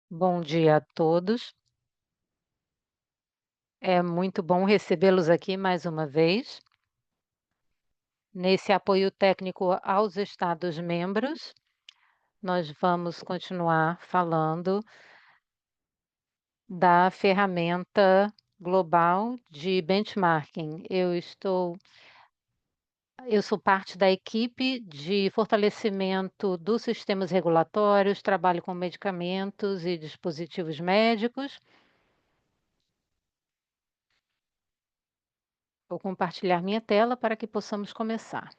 Bom dia a todos. É muito bom recebê-los aqui mais uma vez, nesse apoio técnico aos Estados-membros. Nós vamos continuar falando da ferramenta global de benchmarking. Eu sou parte da equipe de fortalecimento dos sistemas regulatórios, trabalho com medicamentos e dispositivos médicos. Vou compartilhar minha tela para que possamos começar.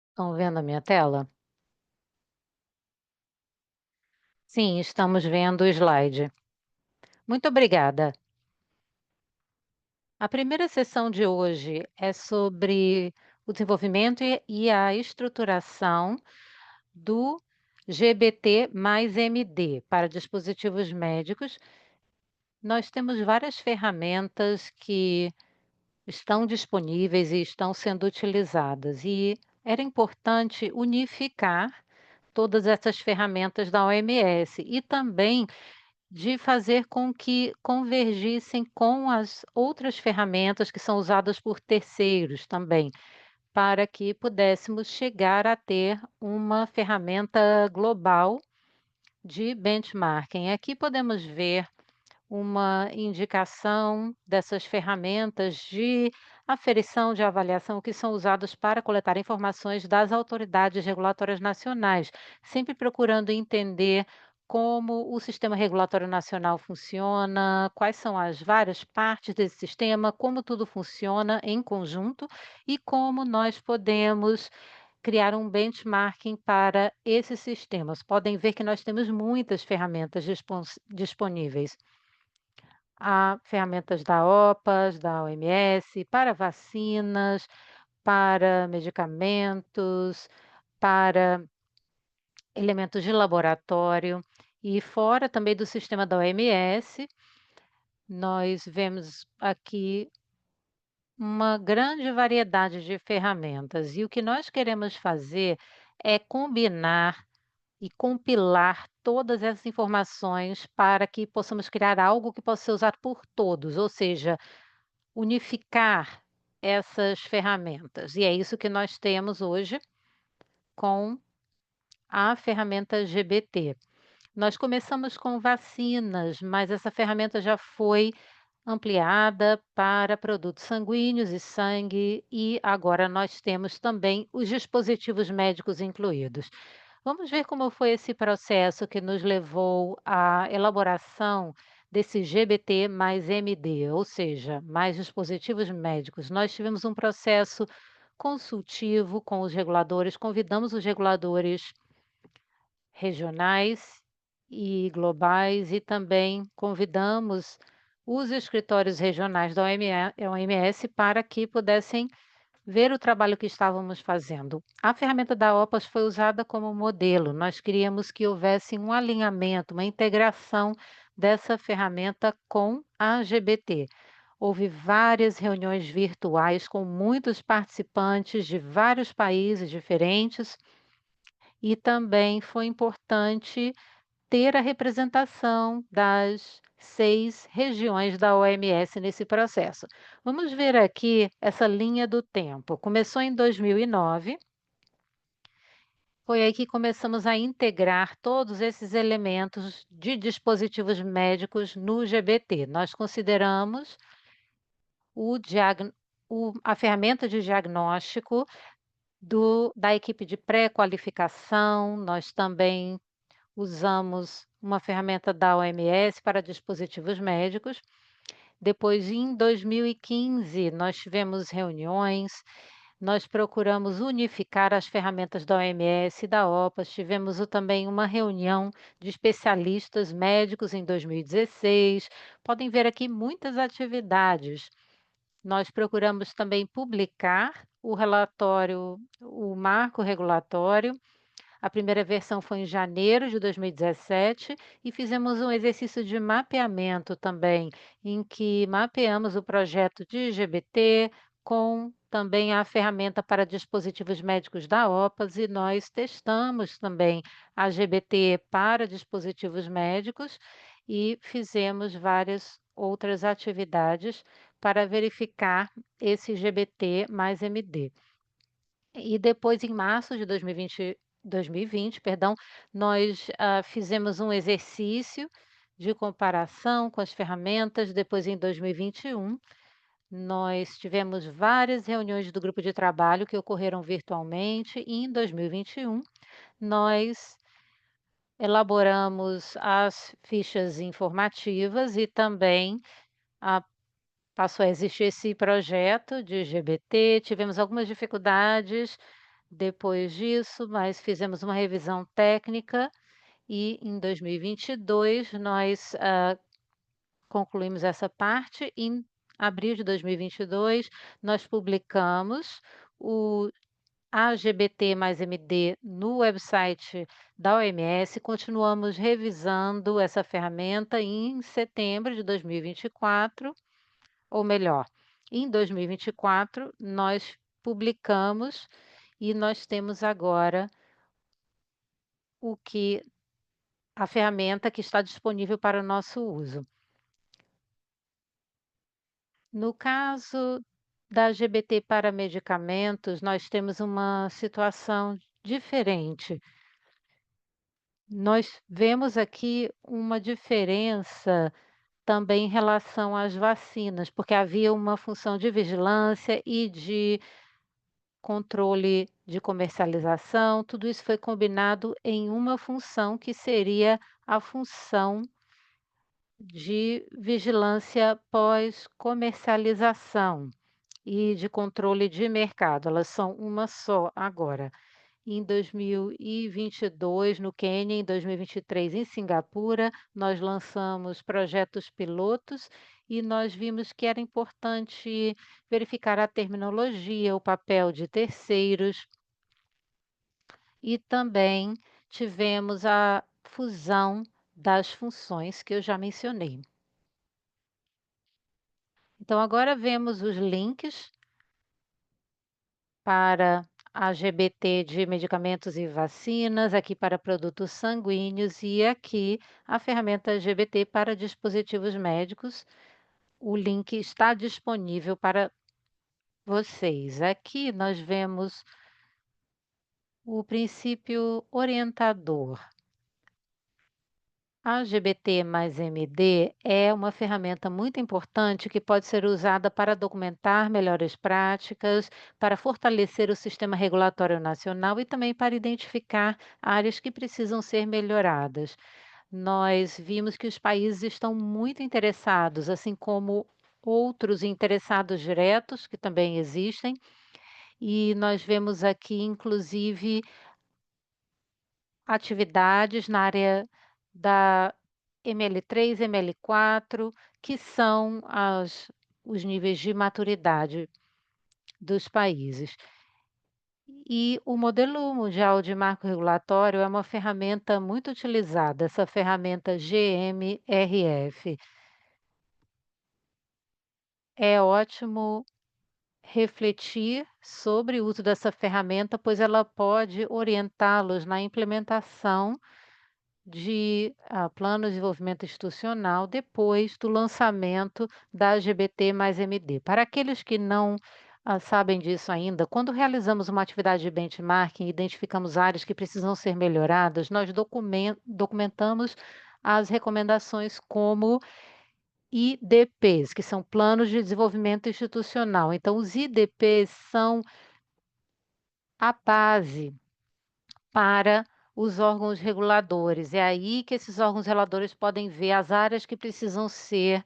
Estão vendo a minha tela? Sim, estamos vendo o slide. Muito obrigada. A primeira sessão de hoje é sobre o desenvolvimento e a estruturação do GBT mais MD para dispositivos médicos. Nós temos várias ferramentas que estão disponíveis e estão sendo utilizadas, e era importante unificar todas essas ferramentas da OMS e também de fazer com que convergissem com as outras ferramentas que são usadas por terceiros também, para que pudéssemos chegar a ter uma ferramenta global de benchmarking. Aqui podemos ver uma indicação dessas ferramentas de aferição, de avaliação, que são usadas para coletar informações das autoridades regulatórias nacionais, sempre procurando entender como o sistema regulatório nacional funciona, quais são as várias partes desse sistema, como tudo funciona em conjunto e como nós podemos criar um benchmarking para esses sistemas. Podem ver que nós temos muitas ferramentas disponíveis. Há ferramentas da OPAS, da OMS, para vacinas, para medicamentos, para elementos de laboratório. E fora também do sistema da OMS, nós vemos aqui uma grande variedade de ferramentas. E o que nós queremos fazer é combinar e compilar todas essas informações para que possamos criar algo que possa ser usado por todos, ou seja, unificar essas ferramentas. E é isso que nós temos hoje com a ferramenta GBT. Nós começamos com vacinas, mas essa ferramenta já foi ampliada para produtos sanguíneos e sangue, e agora nós temos também os dispositivos médicos incluídos. Vamos ver como foi esse processo que nos levou à elaboração desse GBT mais MD, ou seja, mais dispositivos médicos. Nós tivemos um processo consultivo com os reguladores, convidamos os reguladores regionais e globais e também convidamos os escritórios regionais da OMS para que pudessem ver o trabalho que estávamos fazendo. A ferramenta da OPAS foi usada como modelo. Nós queríamos que houvesse um alinhamento, uma integração dessa ferramenta com a GBT. Houve várias reuniões virtuais com muitos participantes de vários países diferentes e também foi importante ter a representação das 6 regiões da OMS nesse processo. Vamos ver aqui essa linha do tempo. Começou em 2009, foi aí que começamos a integrar todos esses elementos de dispositivos médicos no GBT. Nós consideramos o diag a ferramenta de diagnóstico da equipe de pré-qualificação, nós também usamos uma ferramenta da OMS para dispositivos médicos. Depois, em 2015, nós tivemos reuniões, nós procuramos unificar as ferramentas da OMS e da OPAS. Tivemos também uma reunião de especialistas médicos em 2016. Podem ver aqui muitas atividades. Nós procuramos também publicar o relatório, o marco regulatório. A primeira versão foi em janeiro de 2017 e fizemos um exercício de mapeamento também, em que mapeamos o projeto de GBT com também a ferramenta para dispositivos médicos da OPAS e nós testamos também a GBT para dispositivos médicos e fizemos várias outras atividades para verificar esse GBT mais MD. E depois, em março de 2020, perdão, nós, fizemos um exercício de comparação com as ferramentas. Depois, em 2021, nós tivemos várias reuniões do grupo de trabalho que ocorreram virtualmente, e em 2021 nós elaboramos as fichas informativas e também a passou a existir esse projeto de GBT. Tivemos algumas dificuldades depois disso, mas fizemos uma revisão técnica e em 2022 nós, concluímos essa parte. Em abril de 2022, nós publicamos o AGBT mais MD no website da OMS, continuamos revisando essa ferramenta e em setembro de 2024, ou melhor, em 2024, nós publicamos e nós temos agora o que a ferramenta que está disponível para o nosso uso. No caso da GBT para medicamentos, nós temos uma situação diferente. Nós vemos aqui uma diferença também em relação às vacinas, porque havia uma função de vigilância e de controle de comercialização. Tudo isso foi combinado em uma função que seria a função de vigilância pós-comercialização e de controle de mercado. Elas são uma só agora. Em 2022, no Quênia, em 2023, em Singapura, nós lançamos projetos pilotos e nós vimos que era importante verificar a terminologia, o papel de terceiros e também tivemos a fusão das funções que eu já mencionei. Então, agora vemos os links para a GBT de medicamentos e vacinas, aqui para produtos sanguíneos e aqui a ferramenta GBT para dispositivos médicos. O link está disponível para vocês. Aqui nós vemos o princípio orientador. A GBT mais MD é uma ferramenta muito importante que pode ser usada para documentar melhores práticas, para fortalecer o sistema regulatório nacional e também para identificar áreas que precisam ser melhoradas. Nós vimos que os países estão muito interessados, assim como outros interessados diretos, que também existem, e nós vemos aqui, inclusive, atividades na área da ML3, ML4, que são os níveis de maturidade dos países. E o modelo mundial de marco regulatório é uma ferramenta muito utilizada, essa ferramenta GMRF. É ótimo refletir sobre o uso dessa ferramenta, pois ela pode orientá-los na implementação de plano de desenvolvimento institucional depois do lançamento da LGBT mais MD. Para aqueles que não sabem disso ainda, quando realizamos uma atividade de benchmarking e identificamos áreas que precisam ser melhoradas, nós documentamos as recomendações como IDPs, que são Planos de Desenvolvimento Institucional. Então, os IDPs são a base para os órgãos reguladores. É aí que esses órgãos reguladores podem ver as áreas que precisam ser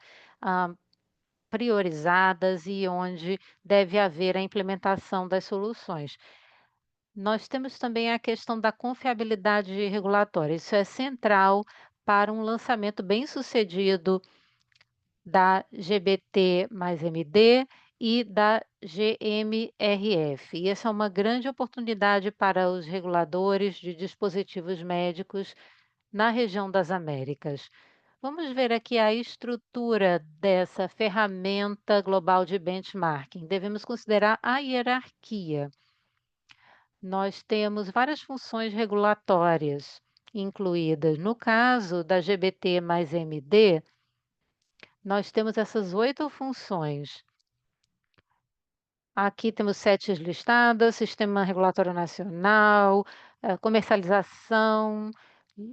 priorizadas e onde deve haver a implementação das soluções. Nós temos também a questão da confiabilidade regulatória. Isso é central para um lançamento bem-sucedido da GBT mais MD e da GMRF. E essa é uma grande oportunidade para os reguladores de dispositivos médicos na região das Américas. Vamos ver aqui a estrutura dessa ferramenta global de benchmarking. Devemos considerar a hierarquia. Nós temos várias funções regulatórias incluídas. No caso da GBT mais MD, nós temos essas 8 funções. Aqui temos 7 listadas: Sistema Regulatório Nacional, comercialização,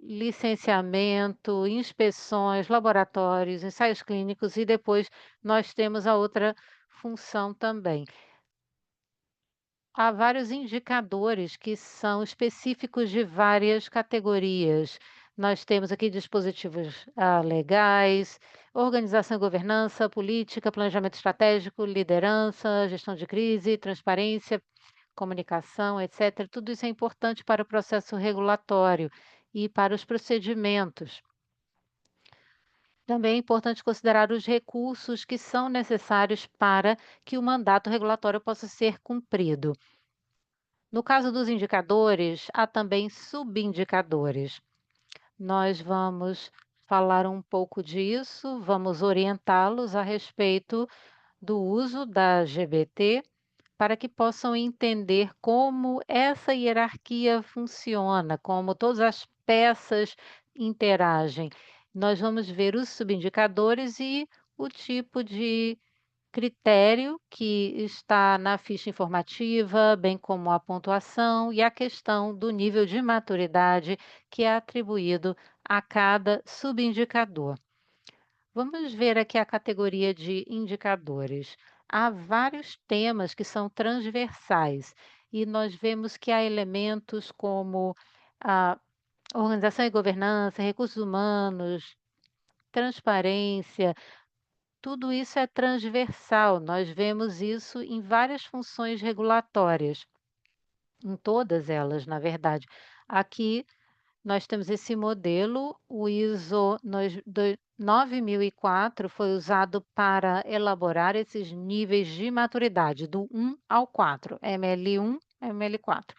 licenciamento, inspeções, laboratórios, ensaios clínicos e depois nós temos a outra função também. Há vários indicadores que são específicos de várias categorias. Nós temos aqui dispositivos, legais, organização e governança, política, planejamento estratégico, liderança, gestão de crise, transparência, comunicação, etc. Tudo isso é importante para o processo regulatório e para os procedimentos. Também é importante considerar os recursos que são necessários para que o mandato regulatório possa ser cumprido. No caso dos indicadores, há também subindicadores. Nós vamos falar um pouco disso, vamos orientá-los a respeito do uso da GBT para que possam entender como essa hierarquia funciona, como todas as peças interagem. Nós vamos ver os subindicadores e o tipo de critério que está na ficha informativa, bem como a pontuação e a questão do nível de maturidade que é atribuído a cada subindicador. Vamos ver aqui a categoria de indicadores. Há vários temas que são transversais e nós vemos que há elementos como a organização e governança, recursos humanos, transparência, tudo isso é transversal, nós vemos isso em várias funções regulatórias, em todas elas, na verdade. Aqui nós temos esse modelo, o ISO 9004 foi usado para elaborar esses níveis de maturidade, do 1 ao 4, ML1, ML4.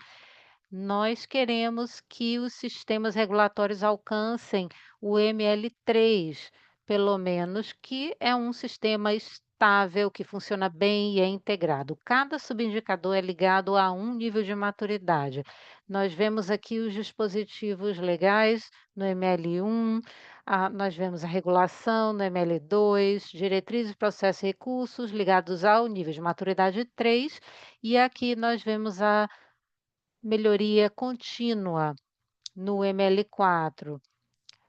Nós queremos que os sistemas regulatórios alcancem o ML3, pelo menos, que é um sistema estável, que funciona bem e é integrado. Cada subindicador é ligado a um nível de maturidade. Nós vemos aqui os dispositivos legais no ML1, nós vemos a regulação no ML2, diretrizes, processos e recursos ligados ao nível de maturidade 3, e aqui nós vemos a melhoria contínua no ML4.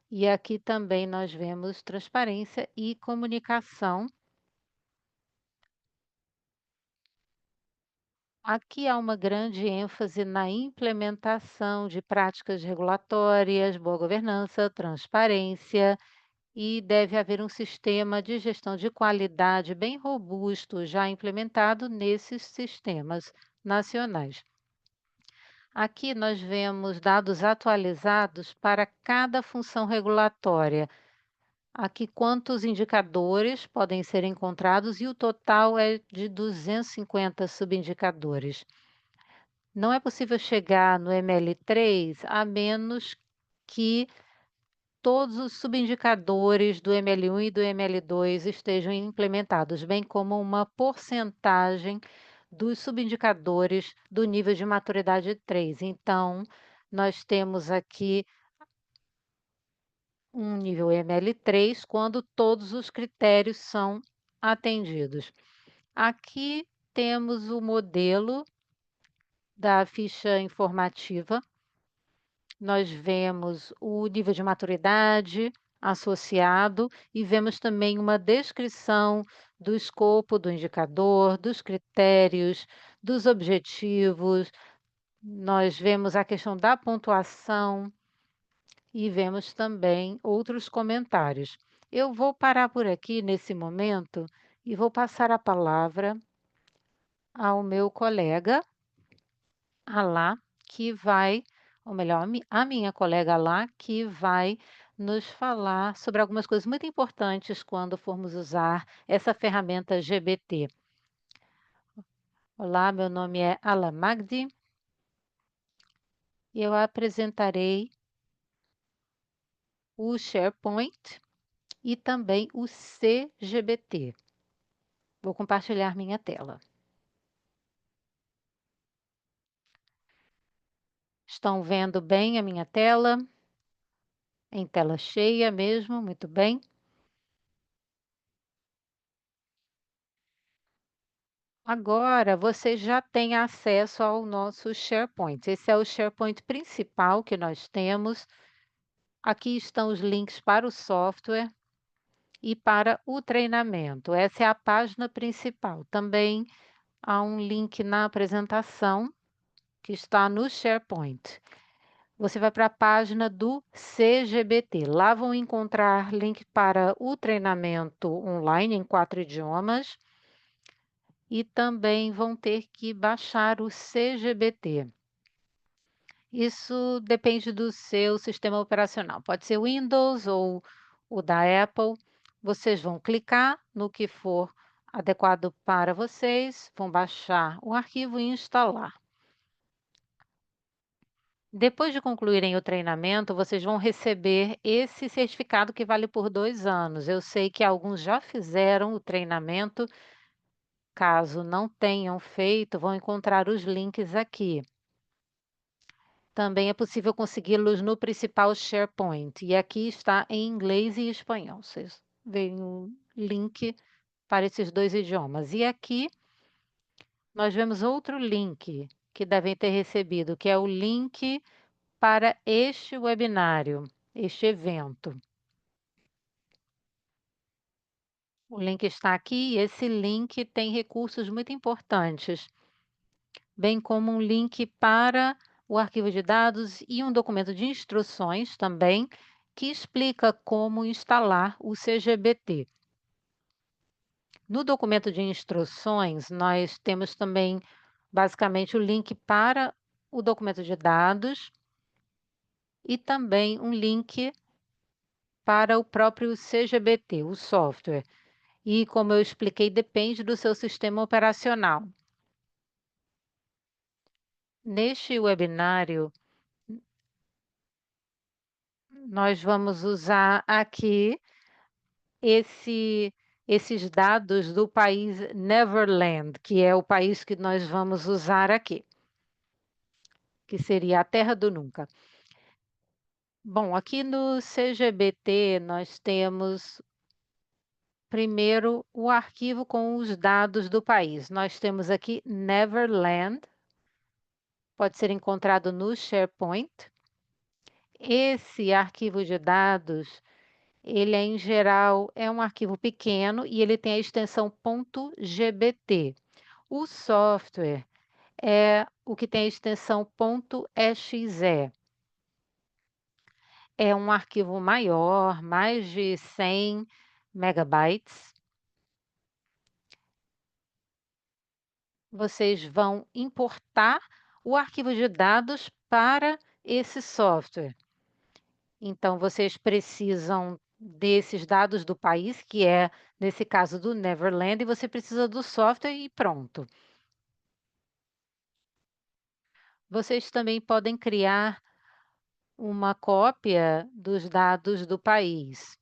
E aqui também nós vemos transparência e comunicação. Aqui há uma grande ênfase na implementação de práticas regulatórias, boa governança, transparência, e deve haver um sistema de gestão de qualidade bem robusto já implementado nesses sistemas nacionais. Aqui nós vemos dados atualizados para cada função regulatória. Aqui quantos indicadores podem ser encontrados e o total é de 250 subindicadores. Não é possível chegar no ML3 a menos que todos os subindicadores do ML1 e do ML2 estejam implementados, bem como uma porcentagem dos subindicadores do nível de maturidade 3. Então, nós temos aqui um nível ML3 quando todos os critérios são atendidos. Aqui temos o modelo da ficha informativa. Nós vemos o nível de maturidade associado e vemos também uma descrição do escopo do indicador, dos critérios, dos objetivos. Nós vemos a questão da pontuação e vemos também outros comentários. Eu vou parar por aqui nesse momento e vou passar a palavra ao meu colega Alá, que vai, ou melhor, a minha colega Alá, que vai nos falar sobre algumas coisas muito importantes quando formos usar essa ferramenta GBT. Olá, meu nome é Ala Magdi e eu apresentarei o SharePoint. e também o CGBT. Vou compartilhar minha tela. Estão vendo bem a minha tela? Em tela cheia mesmo, muito bem. Agora vocês já têm acesso ao nosso SharePoint. Esse é o SharePoint principal que nós temos. Aqui estão os links para o software e para o treinamento. Essa é a página principal. Também há um link na apresentação que está no SharePoint. Você vai para a página do CGBT. Lá vão encontrar link para o treinamento online em 4 idiomas e também vão ter que baixar o CGBT. Isso depende do seu sistema operacional. Pode ser Windows ou o da Apple. Vocês vão clicar no que for adequado para vocês, vão baixar o arquivo e instalar. Depois de concluírem o treinamento, vocês vão receber esse certificado que vale por 2 anos. Eu sei que alguns já fizeram o treinamento. Caso não tenham feito, vão encontrar os links aqui. Também é possível consegui-los no principal SharePoint. E aqui está em inglês e espanhol. Vocês veem o link para esses 2 idiomas. E aqui nós vemos outro link que devem ter recebido, que é o link para este webinário, este evento. O link está aqui e esse link tem recursos muito importantes, bem como um link para o arquivo de dados e um documento de instruções também, que explica como instalar o CGBT. No documento de instruções, nós temos também, basicamente, o link para o documento de dados e também um link para o próprio CGBT, o software. E, como eu expliquei, depende do seu sistema operacional. Neste webinário, nós vamos usar aqui esses dados do país Neverland, que é o país que nós vamos usar aqui, que seria a Terra do Nunca. Bom, aqui no CGBT nós temos primeiro o arquivo com os dados do país. Nós temos aqui Neverland, pode ser encontrado no SharePoint. Esse arquivo de dados, ele é, em geral, é um arquivo pequeno e ele tem a extensão .gbt. O software é o que tem a extensão .exe. É um arquivo maior, mais de 100 megabytes. Vocês vão importar o arquivo de dados para esse software. Então, vocês precisam desses dados do país, que é, nesse caso, do Neverland, e você precisa do software e pronto. Vocês também podem criar uma cópia dos dados do país.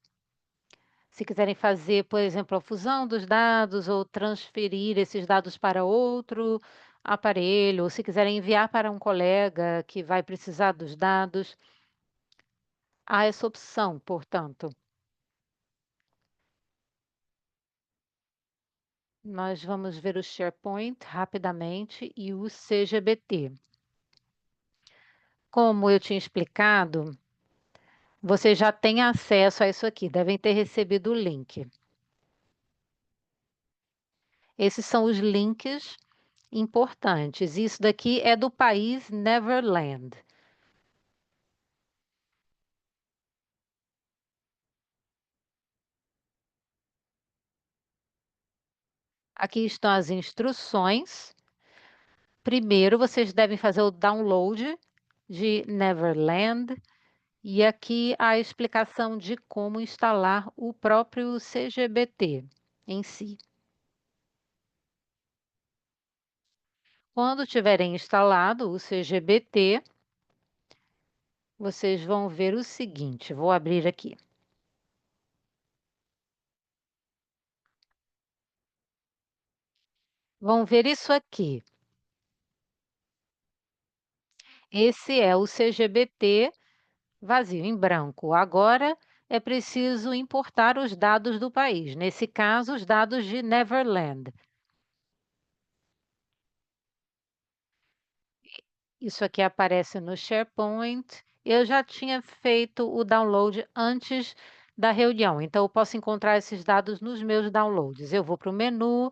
Se quiserem fazer, por exemplo, a fusão dos dados ou transferir esses dados para outro aparelho, ou se quiserem enviar para um colega que vai precisar dos dados, há essa opção, portanto. Nós vamos ver o SharePoint rapidamente e o CGBT. Como eu tinha explicado, vocês já têm acesso a isso aqui, devem ter recebido o link. Esses são os links importantes. Isso daqui é do país Neverland. Aqui estão as instruções. Primeiro, vocês devem fazer o download de Neverland. E aqui a explicação de como instalar o próprio CGBT em si. Quando tiverem instalado o CGBT, vocês vão ver o seguinte, vou abrir aqui. Vamos ver isso aqui. Esse é o CGBT vazio, em branco. Agora é preciso importar os dados do país, nesse caso, os dados de Neverland. Isso aqui aparece no SharePoint. Eu já tinha feito o download antes da reunião, então eu posso encontrar esses dados nos meus downloads. Eu vou para o menu,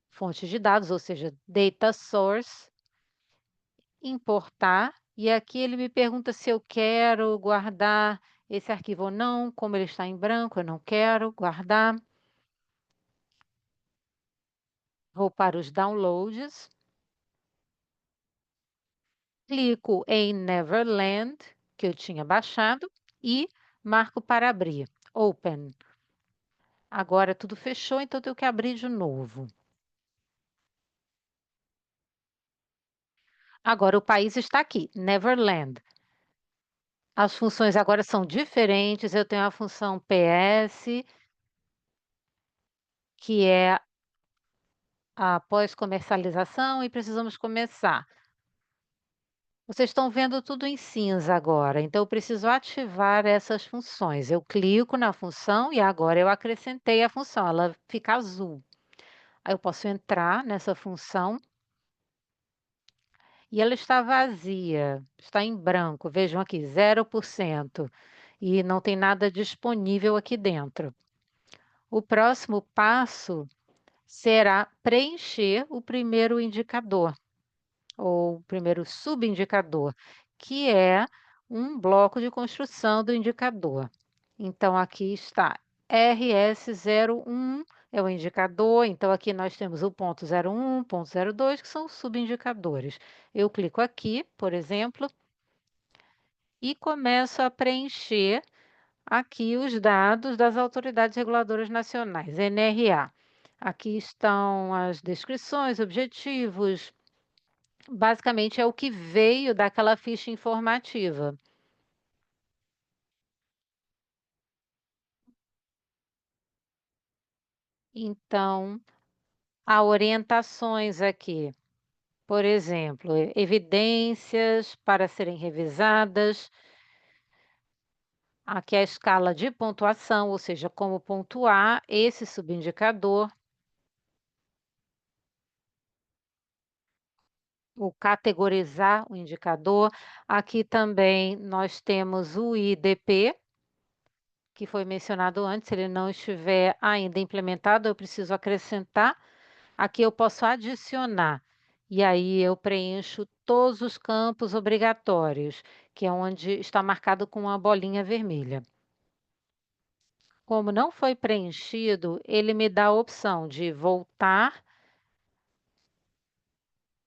fontes de dados, ou seja, Data Source, importar, e aqui ele me pergunta se eu quero guardar esse arquivo ou não. Como ele está em branco, eu não quero guardar. Vou para os downloads, clico em Neverland, que eu tinha baixado, e marco para abrir, Open. Agora tudo fechou, então eu tenho que abrir de novo. Agora o país está aqui, Neverland. As funções agora são diferentes. Eu tenho a função PS, que é a pós-comercialização, e precisamos começar. Vocês estão vendo tudo em cinza agora, então eu preciso ativar essas funções. Eu clico na função e agora eu acrescentei a função, ela fica azul. Aí eu posso entrar nessa função e ela está vazia, está em branco. Vejam aqui, 0%. E não tem nada disponível aqui dentro. O próximo passo será preencher o primeiro indicador, ou primeiro subindicador, que é um bloco de construção do indicador. Então, aqui está RS01 é o indicador, então aqui nós temos o ponto 01, ponto 02, que são os subindicadores. Eu clico aqui, por exemplo, e começo a preencher aqui os dados das autoridades reguladoras nacionais, NRA. Aqui estão as descrições, objetivos, basicamente é o que veio daquela ficha informativa. Então, há orientações aqui, por exemplo, evidências para serem revisadas. Aqui é a escala de pontuação, ou seja, como pontuar esse subindicador. O categorizar o indicador. Aqui também nós temos o IDP, que foi mencionado antes. Se ele não estiver ainda implementado, eu preciso acrescentar. Aqui eu posso adicionar, e aí eu preencho todos os campos obrigatórios, que é onde está marcado com uma bolinha vermelha. Como não foi preenchido, ele me dá a opção de voltar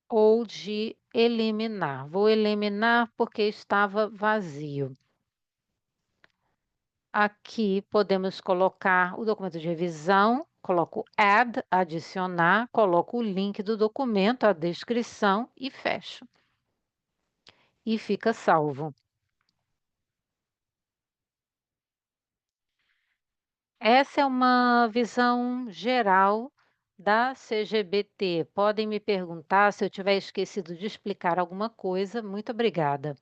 ou de eliminar. Vou eliminar porque estava vazio. Aqui podemos colocar o documento de revisão, coloco add, adicionar, coloco o link do documento, a descrição e fecho. E fica salvo. Essa é uma visão geral da CGBT. Podem me perguntar se eu tiver esquecido de explicar alguma coisa. Muito obrigada.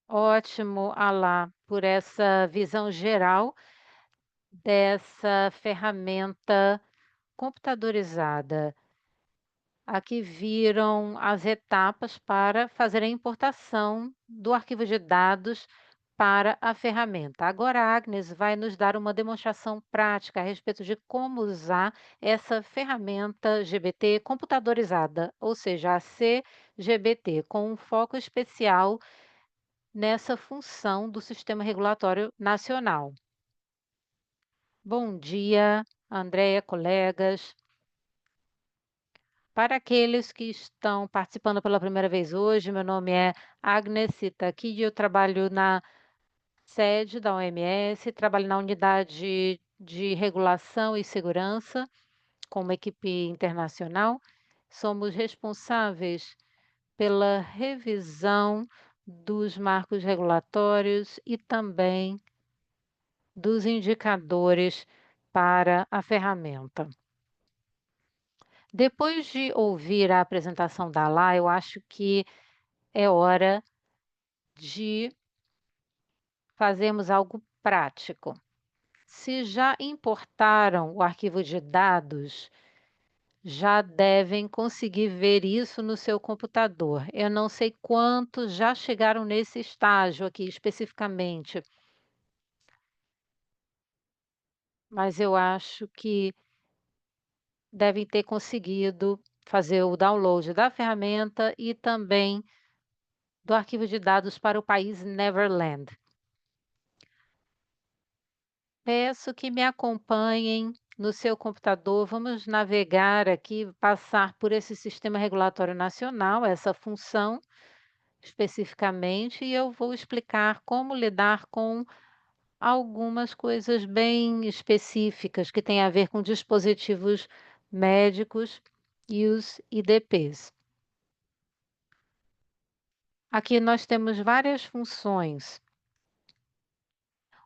Ótimo, Alá, por essa visão geral dessa ferramenta computadorizada. Aqui viram as etapas para fazer a importação do arquivo de dados para a ferramenta. Agora a Agnes vai nos dar uma demonstração prática a respeito de como usar essa ferramenta GBT computadorizada, ou seja, a CGBT, com um foco especial nessa função do Sistema Regulatório Nacional. Bom dia, Andréia, colegas. Para aqueles que estão participando pela primeira vez hoje, meu nome é Agnes Sitaki, eu trabalho na sede da OMS, trabalho na unidade de regulação e segurança, com uma equipe internacional. Somos responsáveis pela revisão dos marcos regulatórios e também dos indicadores para a ferramenta. Depois de ouvir a apresentação da Lá, eu acho que é hora de fazermos algo prático. Se já importaram o arquivo de dados, já devem conseguir ver isso no seu computador. Eu não sei quantos já chegaram nesse estágio aqui especificamente, mas eu acho que devem ter conseguido fazer o download da ferramenta e também do arquivo de dados para o país Neverland. Peço que me acompanhem no seu computador. Vamos navegar aqui, passar por esse Sistema Regulatório Nacional, essa função especificamente, e eu vou explicar como lidar com algumas coisas bem específicas que têm a ver com dispositivos médicos e os IDPs. Aqui nós temos várias funções.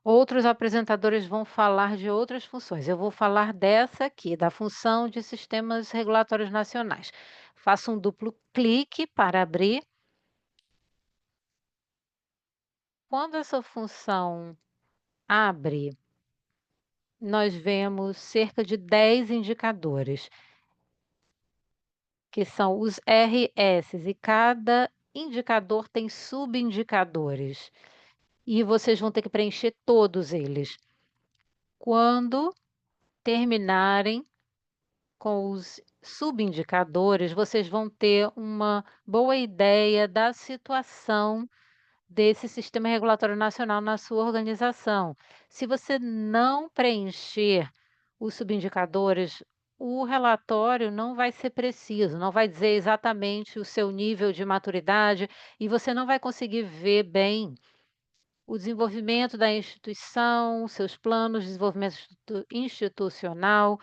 Outros apresentadores vão falar de outras funções. Eu vou falar dessa aqui, da função de sistemas regulatórios nacionais. Faço um duplo clique para abrir. Quando essa função abre, nós vemos cerca de 10 indicadores, que são os RS, e cada indicador tem subindicadores. E vocês vão ter que preencher todos eles. Quando terminarem com os subindicadores, vocês vão ter uma boa ideia da situação desse Sistema Regulatório Nacional na sua organização. Se você não preencher os subindicadores, o relatório não vai ser preciso, não vai dizer exatamente o seu nível de maturidade e você não vai conseguir ver bem o desenvolvimento da instituição, seus planos de desenvolvimento institucional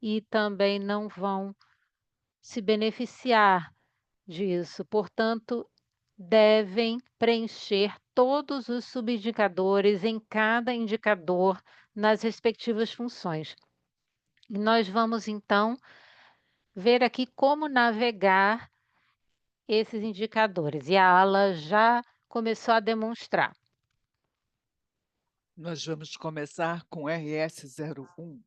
e também não vão se beneficiar disso. Portanto, devem preencher todos os subindicadores em cada indicador nas respectivas funções. E nós vamos então ver aqui como navegar esses indicadores. E a Ala já começou a demonstrar. Nós vamos começar com RS01.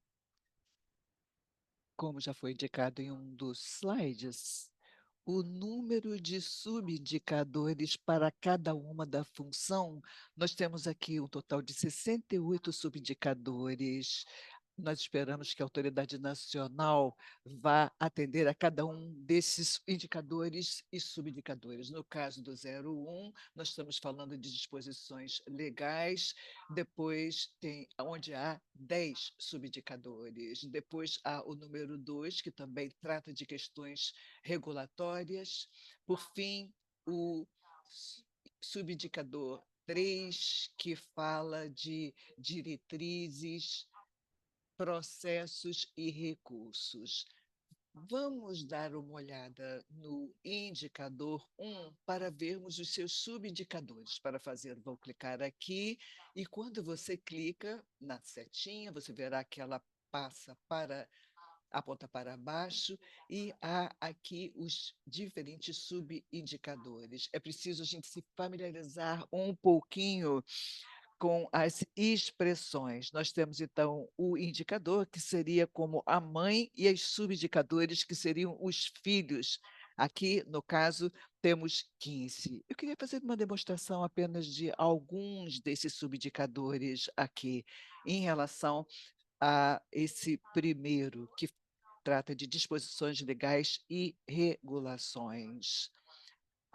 Como já foi indicado em um dos slides, o número de subindicadores para cada uma da função, nós temos aqui um total de 68 subindicadores. Nós esperamos que a autoridade nacional vá atender a cada um desses indicadores e subindicadores. No caso do 01, nós estamos falando de disposições legais, depois tem onde há 10 subindicadores, depois há o número 2, que também trata de questões regulatórias, por fim, o subindicador 3, que fala de diretrizes, processos e recursos. Vamos dar uma olhada no indicador 1 para vermos os seus subindicadores. Para fazer, vou clicar aqui e quando você clica na setinha, você verá que ela passa para aponta para baixo e há aqui os diferentes subindicadores. É preciso a gente se familiarizar um pouquinho com as expressões. Nós temos, então, o indicador, que seria como a mãe, e os subindicadores, que seriam os filhos. Aqui, no caso, temos 15. Eu queria fazer uma demonstração apenas de alguns desses subindicadores aqui, em relação a esse primeiro, que trata de disposições legais e regulações.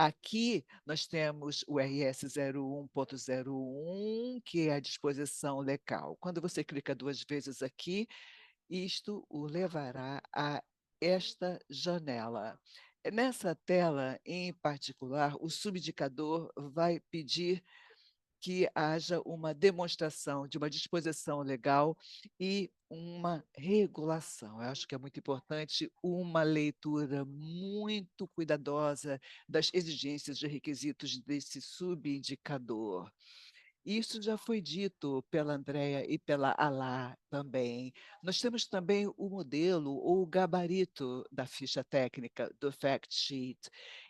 Aqui nós temos o RS 01.01, que é a disposição legal. Quando você clica duas vezes aqui, isto o levará a esta janela. Nessa tela, em particular, o subindicador vai pedir que haja uma demonstração de uma disposição legal e uma regulação. Eu acho que é muito importante uma leitura muito cuidadosa das exigências de requisitos desse subindicador. Isso já foi dito pela Andrea e pela Alá também. Nós temos também o modelo ou o gabarito da ficha técnica, do fact sheet.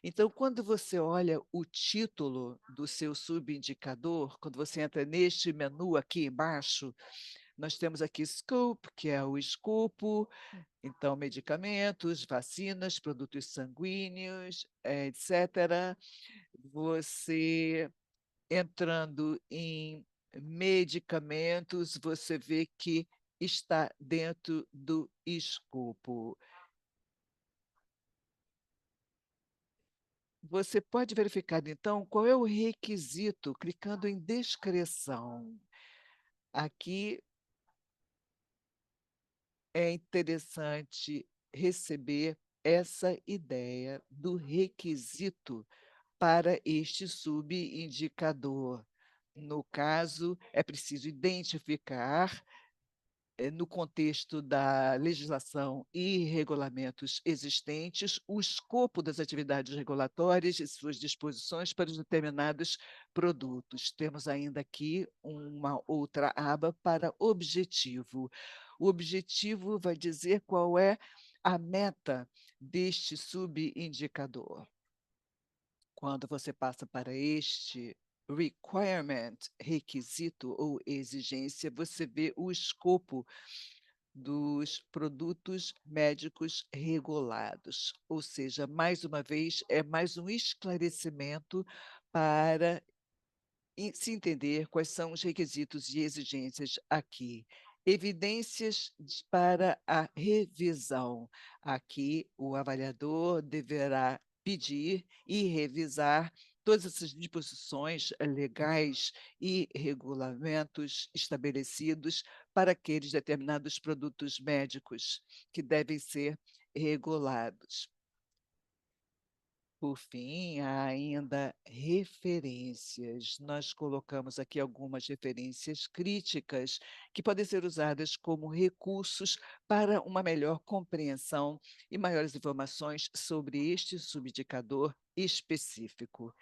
Então, quando você olha o título do seu subindicador, quando você entra neste menu aqui embaixo, nós temos aqui scope, que é o escopo, então medicamentos, vacinas, produtos sanguíneos, etc. Você entrando em medicamentos, você vê que está dentro do escopo. Você pode verificar, então, qual é o requisito, clicando em descrição. Aqui é interessante receber essa ideia do requisito para este subindicador. No caso, é preciso identificar, no contexto da legislação e regulamentos existentes, o escopo das atividades regulatórias e suas disposições para os determinados produtos. Temos ainda aqui uma outra aba para objetivo. O objetivo vai dizer qual é a meta deste subindicador. Quando você passa para este requirement, requisito ou exigência, você vê o escopo dos produtos médicos regulados. Ou seja, mais uma vez, é mais um esclarecimento para se entender quais são os requisitos e exigências aqui. Evidências para a revisão. Aqui, o avaliador deverá pedir e revisar todas essas disposições legais e regulamentos estabelecidos para aqueles determinados produtos médicos que devem ser regulados. Por fim, há ainda referências. Nós colocamos aqui algumas referências críticas que podem ser usadas como recursos para uma melhor compreensão e maiores informações sobre este subindicador específico.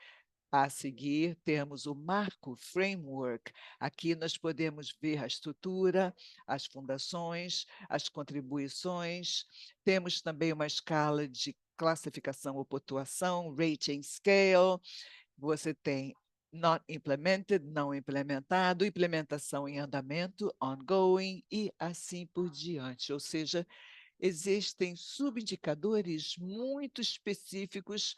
A seguir, temos o marco framework. Aqui nós podemos ver a estrutura, as fundações, as contribuições. Temos também uma escala de classificação ou pontuação, rating scale. Você tem not implemented, não implementado, implementação em andamento, ongoing e assim por diante. Ou seja, existem subindicadores muito específicos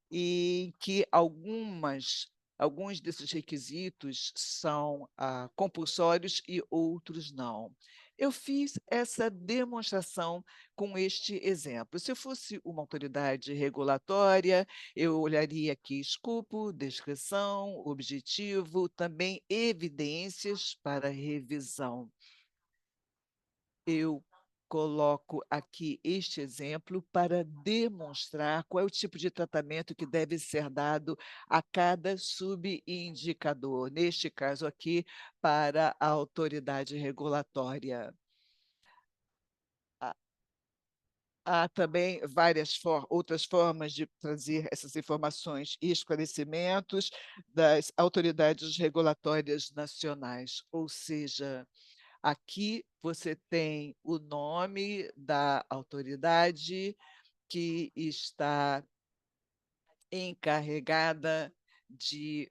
e que alguns desses requisitos são compulsórios e outros não. Eu fiz essa demonstração com este exemplo. Se eu fosse uma autoridade regulatória, eu olharia aqui escopo, descrição, objetivo, também evidências para revisão. Eu coloco aqui este exemplo para demonstrar qual é o tipo de tratamento que deve ser dado a cada subindicador, neste caso aqui, para a autoridade regulatória. Há há também várias outras formas de trazer essas informações e esclarecimentos das autoridades regulatórias nacionais, ou seja, aqui você tem o nome da autoridade que está encarregada de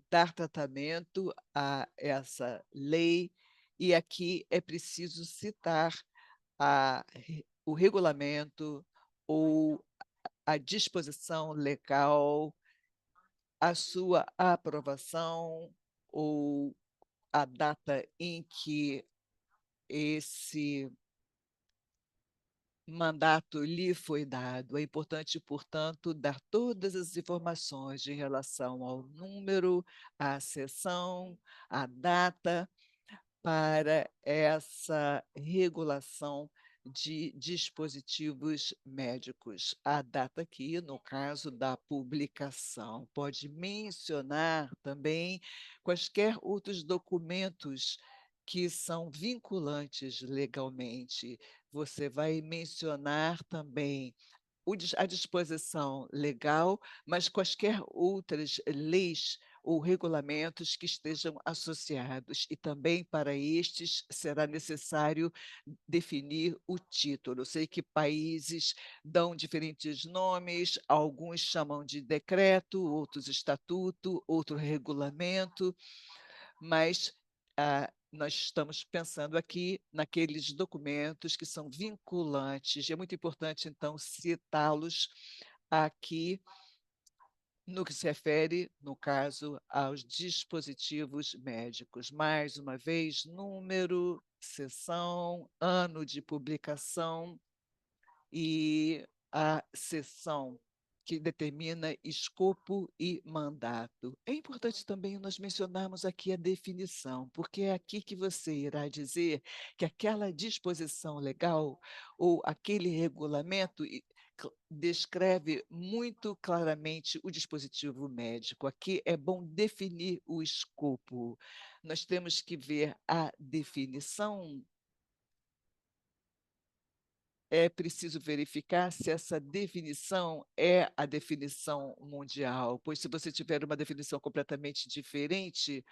dar tratamento a essa lei, e aqui é preciso citar o regulamento ou a disposição legal, a sua aprovação ou a data em que esse mandato lhe foi dado. É importante, portanto, dar todas as informações em relação ao número, à sessão, à data, para essa regulação de dispositivos médicos. A data aqui, no caso da publicação, pode mencionar também quaisquer outros documentos que são vinculantes legalmente. Você vai mencionar também a disposição legal, mas quaisquer outras leis ou regulamentos que estejam associados, e também para estes será necessário definir o título. Eu sei que países dão diferentes nomes, alguns chamam de decreto, outros estatuto, outro regulamento, mas nós estamos pensando aqui naqueles documentos que são vinculantes, e é muito importante, então, citá-los aqui no que se refere, no caso, aos dispositivos médicos. Mais uma vez, número, seção, ano de publicação e a seção que determina escopo e mandato. É importante também nós mencionarmos aqui a definição, porque é aqui que você irá dizer que aquela disposição legal ou aquele regulamento descreve muito claramente o dispositivo médico. Aqui é bom definir o escopo. Nós temos que ver a definição. É preciso verificar se essa definição é a definição mundial, pois se você tiver uma definição completamente diferente,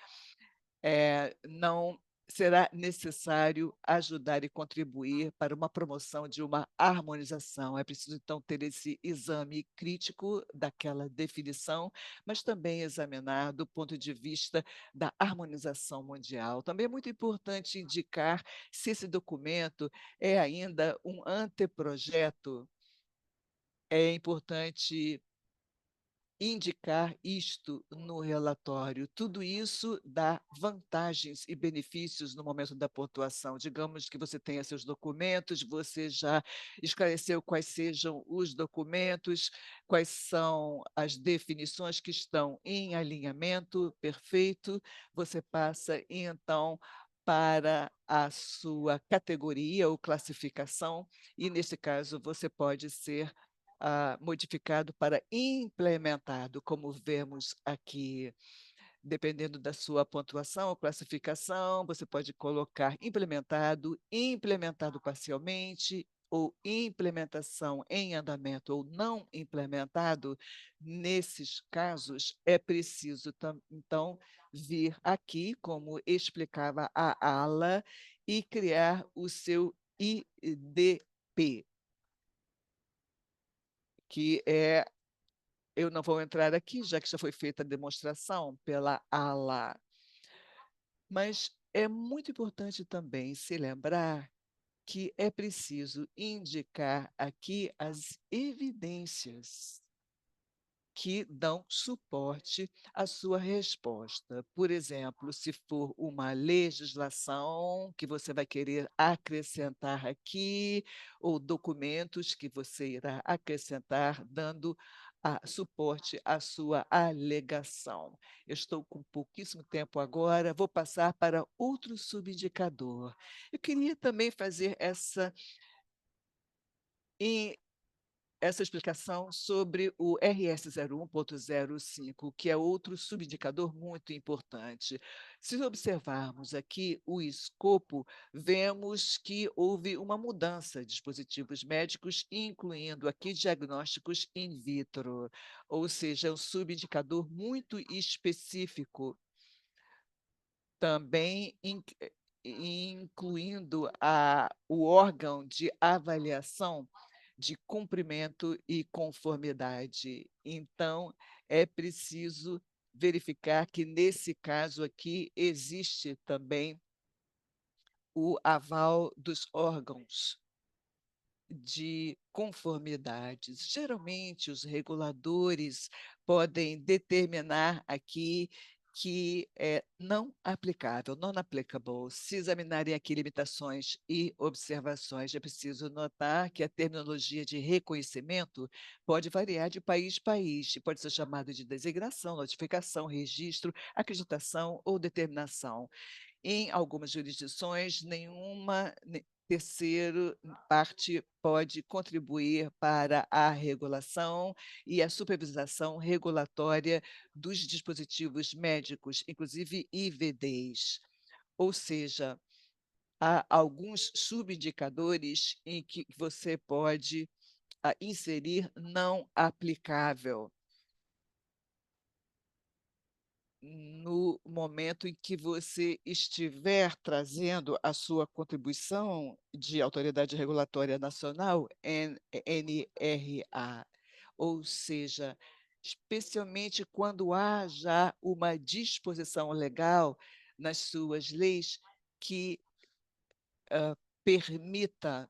não será necessário ajudar e contribuir para uma promoção de uma harmonização. É preciso, então, ter esse exame crítico daquela definição, mas também examinar do ponto de vista da harmonização mundial. Também é muito importante indicar se esse documento é ainda um anteprojeto. É importante indicar isto no relatório. Tudo isso dá vantagens e benefícios no momento da pontuação. Digamos que você tenha seus documentos, você já esclareceu quais sejam os documentos, quais são as definições que estão em alinhamento perfeito, você passa então para a sua categoria ou classificação, e nesse caso você pode ser modificado para implementado, como vemos aqui. Dependendo da sua pontuação ou classificação, você pode colocar implementado, implementado parcialmente, ou implementação em andamento ou não implementado. Nesses casos, é preciso, então, vir aqui, como explicava a ala, e criar o seu IDP, que é, eu não vou entrar aqui, já que já foi feita a demonstração pela ala, mas é muito importante também se lembrar que é preciso indicar aqui as evidências que dão suporte à sua resposta. Por exemplo, se for uma legislação que você vai querer acrescentar aqui, ou documentos que você irá acrescentar, dando suporte à sua alegação. Eu estou com pouquíssimo tempo agora, vou passar para outro subindicador. Eu queria também fazer essa explicação sobre o RS 01.05, que é outro subindicador muito importante. Se observarmos aqui o escopo, vemos que houve uma mudança de dispositivos médicos, incluindo aqui diagnósticos in vitro, ou seja, é um subindicador muito específico, também incluindo o órgão de avaliação de cumprimento e conformidade. Então, é preciso verificar que, nesse caso aqui, existe também o aval dos órgãos de conformidades. Geralmente, os reguladores podem determinar aqui que é não aplicável, non applicable. Se examinarem aqui limitações e observações, é preciso notar que a terminologia de reconhecimento pode variar de país para país, e pode ser chamado de designação, notificação, registro, acreditação ou determinação. Em algumas jurisdições, nenhuma terceiro parte pode contribuir para a regulação e a supervisação regulatória dos dispositivos médicos, inclusive IVDs. Ou seja, há alguns subindicadores em que você pode inserir não aplicável. no momento em que você estiver trazendo a sua contribuição de Autoridade Regulatória Nacional, NRA, ou seja, especialmente quando há já uma disposição legal nas suas leis que permita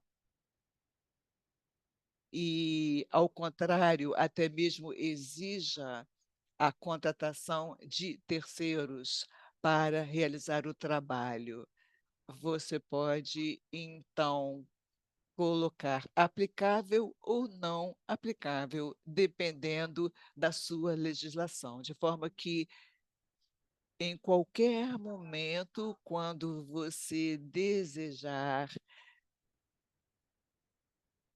e, ao contrário, até mesmo exija a contratação de terceiros para realizar o trabalho. Você pode, então, colocar aplicável ou não aplicável, dependendo da sua legislação, de forma que, em qualquer momento, quando você desejar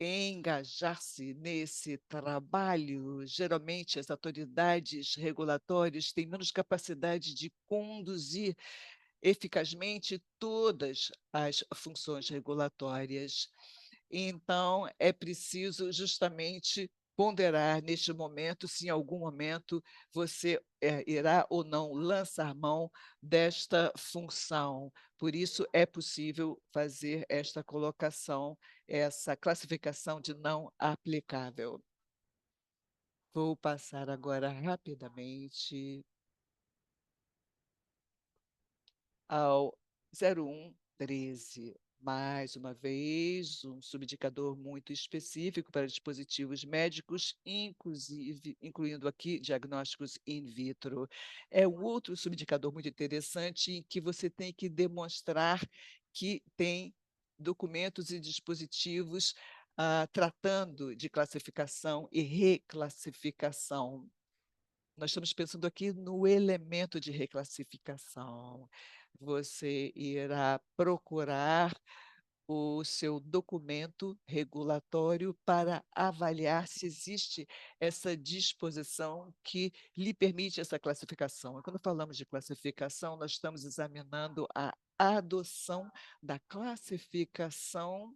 engajar-se nesse trabalho, geralmente as autoridades regulatórias têm menos capacidade de conduzir eficazmente todas as funções regulatórias. Então, é preciso justamente ponderar neste momento se em algum momento você irá ou não lançar mão desta função. Por isso, é possível fazer esta colocação, essa classificação de não aplicável. Vou passar agora rapidamente ao 0113. Mais uma vez, um subindicador muito específico para dispositivos médicos, inclusive, incluindo aqui diagnósticos in vitro. É um outro subindicador muito interessante em que você tem que demonstrar que tem documentos e dispositivos tratando de classificação e reclassificação. Nós estamos pensando aqui no elemento de reclassificação. Você irá procurar o seu documento regulatório para avaliar se existe essa disposição que lhe permite essa classificação. E quando falamos de classificação, nós estamos examinando a adoção da classificação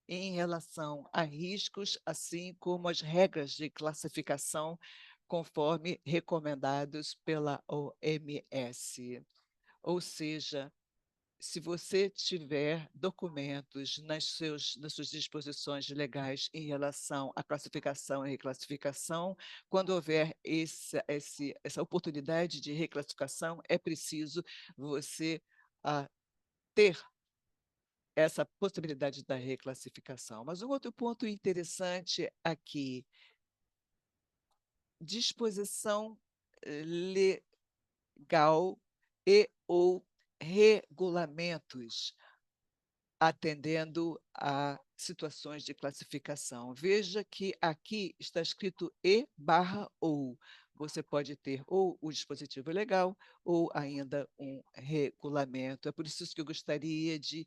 em relação a riscos, assim como as regras de classificação conforme recomendados pela OMS. Ou seja, se você tiver documentos nas suas disposições legais em relação à classificação e reclassificação, quando houver essa oportunidade de reclassificação, é preciso você ter essa possibilidade da reclassificação. Mas um outro ponto interessante aqui, disposição legal e ou regulamentos atendendo a situações de classificação. Veja que aqui está escrito e barra ou. Você pode ter ou o dispositivo legal ou ainda um regulamento. É por isso que eu gostaria de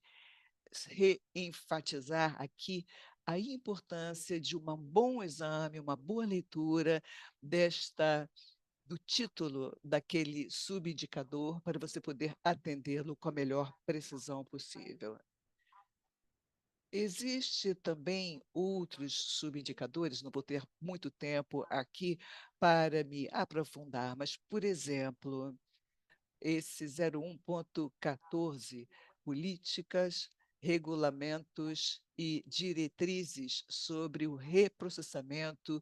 reenfatizar aqui a importância de um bom exame, uma boa leitura desta do título daquele subindicador para você poder atendê-lo com a melhor precisão possível. Existe também outros subindicadores, não vou ter muito tempo aqui para me aprofundar, mas, por exemplo, esse 01.14, políticas, regulamentos e diretrizes sobre o reprocessamento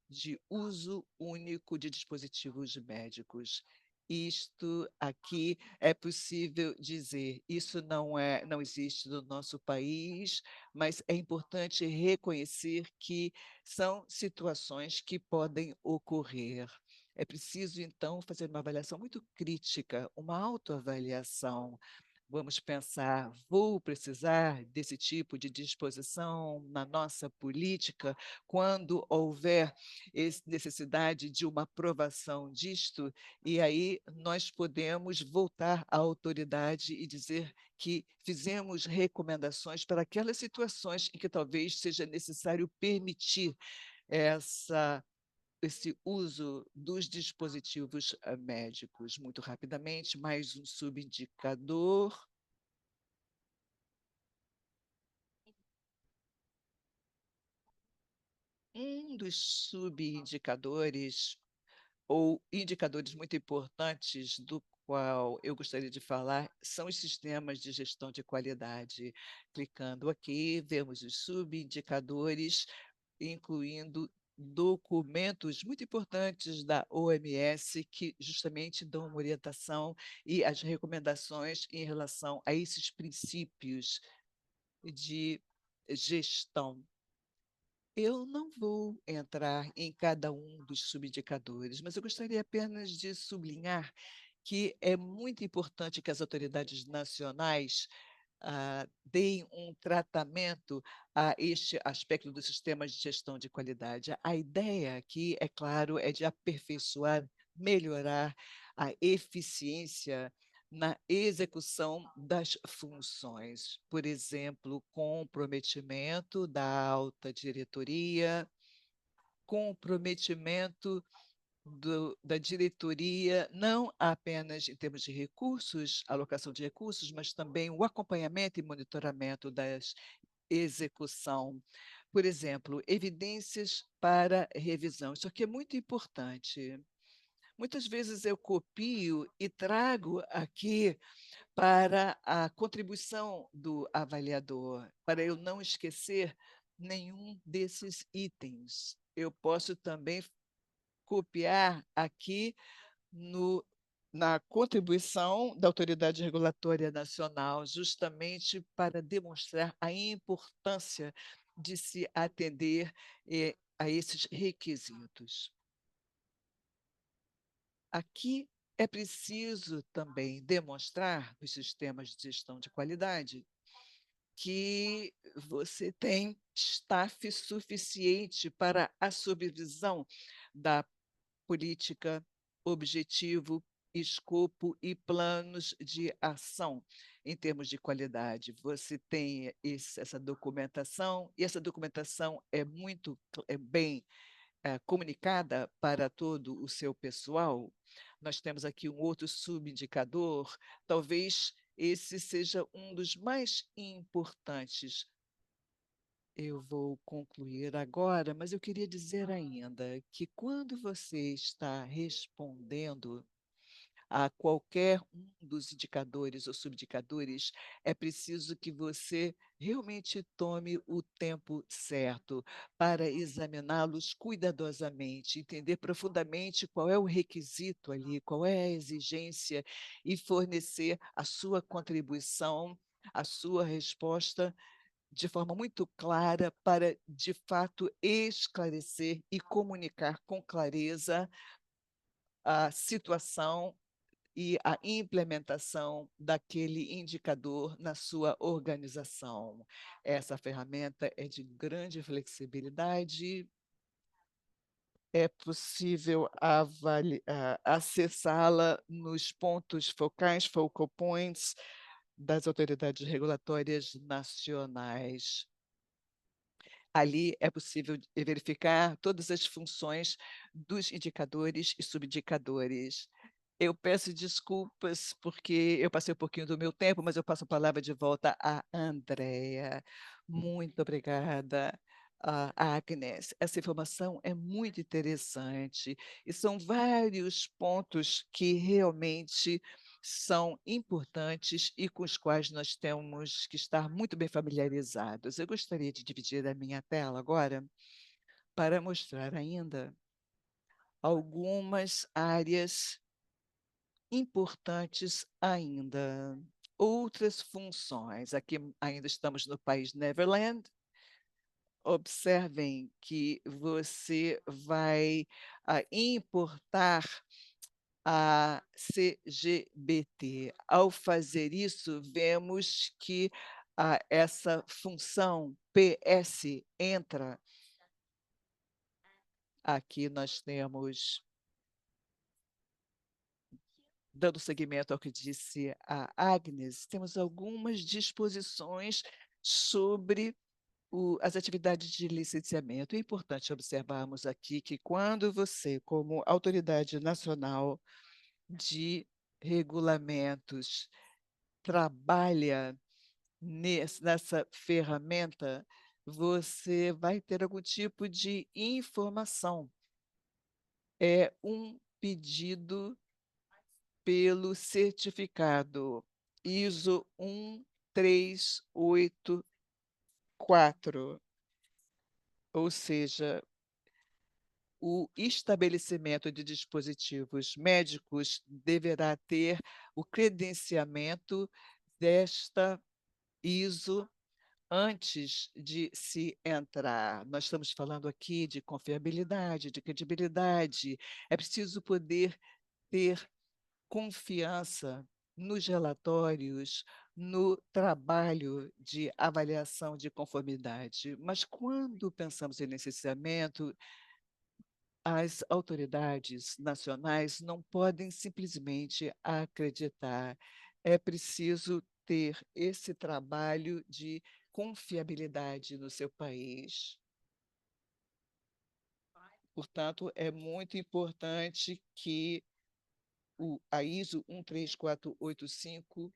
de uso único de dispositivos médicos. Isto aqui é possível dizer, isso não existe no nosso país, mas é importante reconhecer que são situações que podem ocorrer. É preciso, então, fazer uma avaliação muito crítica, uma autoavaliação. Vamos pensar, vou precisar desse tipo de disposição na nossa política quando houver necessidade de uma aprovação disto, e aí nós podemos voltar à autoridade e dizer que fizemos recomendações para aquelas situações em que talvez seja necessário permitir essa esse uso dos dispositivos médicos. Muito rapidamente, mais um subindicador. Um dos subindicadores ou indicadores muito importantes do qual eu gostaria de falar são os sistemas de gestão de qualidade. Clicando aqui, vemos os subindicadores, incluindo documentos muito importantes da OMS que justamente dão uma orientação e as recomendações em relação a esses princípios de gestão. Eu não vou entrar em cada um dos subindicadores, mas eu gostaria apenas de sublinhar que é muito importante que as autoridades nacionais deem um tratamento a este aspecto do sistema de gestão de qualidade. A ideia aqui, é claro, é de aperfeiçoar, melhorar a eficiência na execução das funções. Por exemplo, comprometimento da alta diretoria, comprometimento da diretoria, não apenas em termos de recursos, alocação de recursos, mas também o acompanhamento e monitoramento da execução. Por exemplo, evidências para revisão. Isso aqui é muito importante. Muitas vezes eu copio e trago aqui para a contribuição do avaliador, para eu não esquecer nenhum desses itens. Eu posso também copiar aqui no, na contribuição da Autoridade Regulatória Nacional, justamente para demonstrar a importância de se atender a esses requisitos. Aqui é preciso também demonstrar nos sistemas de gestão de qualidade que você tem staff suficiente para a supervisão da política, objetivo, escopo e planos de ação em termos de qualidade. Você tem essa documentação, e essa documentação é muito bem comunicada para todo o seu pessoal. Nós temos aqui um outro subindicador, talvez esse seja um dos mais importantes. Eu vou concluir agora, mas eu queria dizer ainda que quando você está respondendo a qualquer um dos indicadores ou subindicadores, é preciso que você realmente tome o tempo certo para examiná-los cuidadosamente, entender profundamente qual é o requisito ali, qual é a exigência e fornecer a sua contribuição, a sua resposta de forma muito clara para, de fato, esclarecer e comunicar com clareza a situação e a implementação daquele indicador na sua organização. Essa ferramenta é de grande flexibilidade, é possível acessá-la nos pontos focais, focal points, das autoridades regulatórias nacionais. Ali é possível verificar todas as funções dos indicadores e subindicadores. Eu peço desculpas porque eu passei um pouquinho do meu tempo, mas eu passo a palavra de volta à Andrea. Muito obrigada, Agnes. Essa informação é muito interessante e são vários pontos que realmente são importantes e com os quais nós temos que estar muito bem familiarizados. Eu gostaria de dividir a minha tela agora para mostrar ainda algumas áreas importantes ainda. Outras funções. Aqui ainda estamos no país Neverland. Observem que você vai importar a CGBT. Ao fazer isso, vemos que essa função PS entra. Aqui nós temos, dando seguimento ao que disse a Agnes, temos algumas disposições sobre as atividades de licenciamento. É importante observarmos aqui que quando você, como autoridade nacional de regulamentos, trabalha nessa ferramenta, você vai ter algum tipo de informação. É um pedido pelo certificado ISO 1384, ou seja, o estabelecimento de dispositivos médicos deverá ter o credenciamento desta ISO antes de se entrar. Nós estamos falando aqui de confiabilidade, de credibilidade. É preciso poder ter confiança nos relatórios, no trabalho de avaliação de conformidade. Mas quando pensamos em licenciamento, as autoridades nacionais não podem simplesmente acreditar. É preciso ter esse trabalho de confiabilidade no seu país. Portanto, é muito importante que a ISO 13485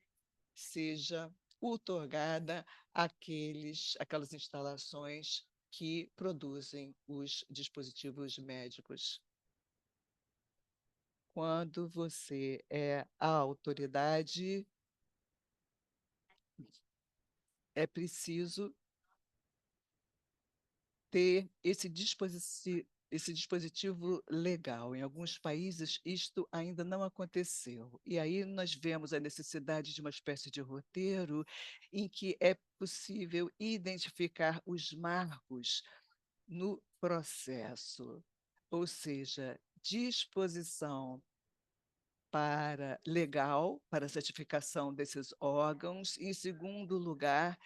seja outorgada aquelas instalações que produzem os dispositivos médicos. Quando você é a autoridade, é preciso ter esse dispositivo legal. Em alguns países, isto ainda não aconteceu. E aí nós vemos a necessidade de uma espécie de roteiro em que é possível identificar os marcos no processo, ou seja, disposição para legal, para a certificação desses órgãos, e, em segundo lugar,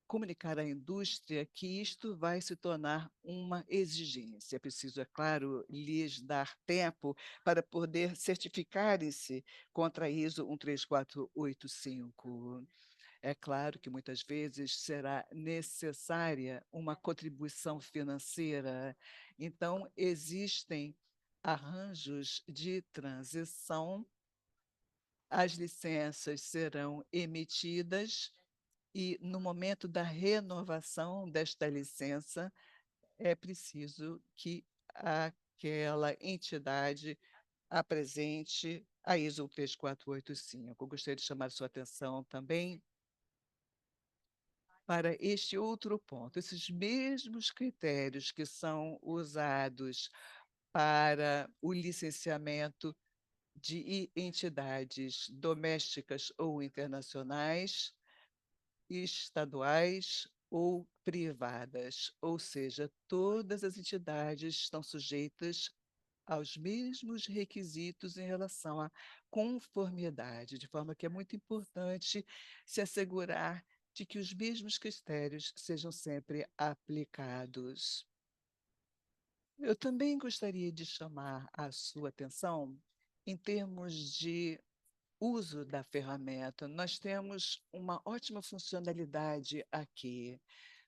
comunicar à indústria que isto vai se tornar uma exigência. É preciso, é claro, lhes dar tempo para poder certificarem-se contra a ISO 13485. É claro que muitas vezes será necessária uma contribuição financeira. Então, existem arranjos de transição, as licenças serão emitidas e, no momento da renovação desta licença, é preciso que aquela entidade apresente a ISO 3485. Eu gostaria de chamar a sua atenção também para este outro ponto. Esses mesmos critérios que são usados para o licenciamento de entidades domésticas ou internacionais, estaduais ou privadas, ou seja, todas as entidades estão sujeitas aos mesmos requisitos em relação à conformidade, de forma que é muito importante se assegurar de que os mesmos critérios sejam sempre aplicados. Eu também gostaria de chamar a sua atenção em termos de uso da ferramenta. Nós temos uma ótima funcionalidade aqui.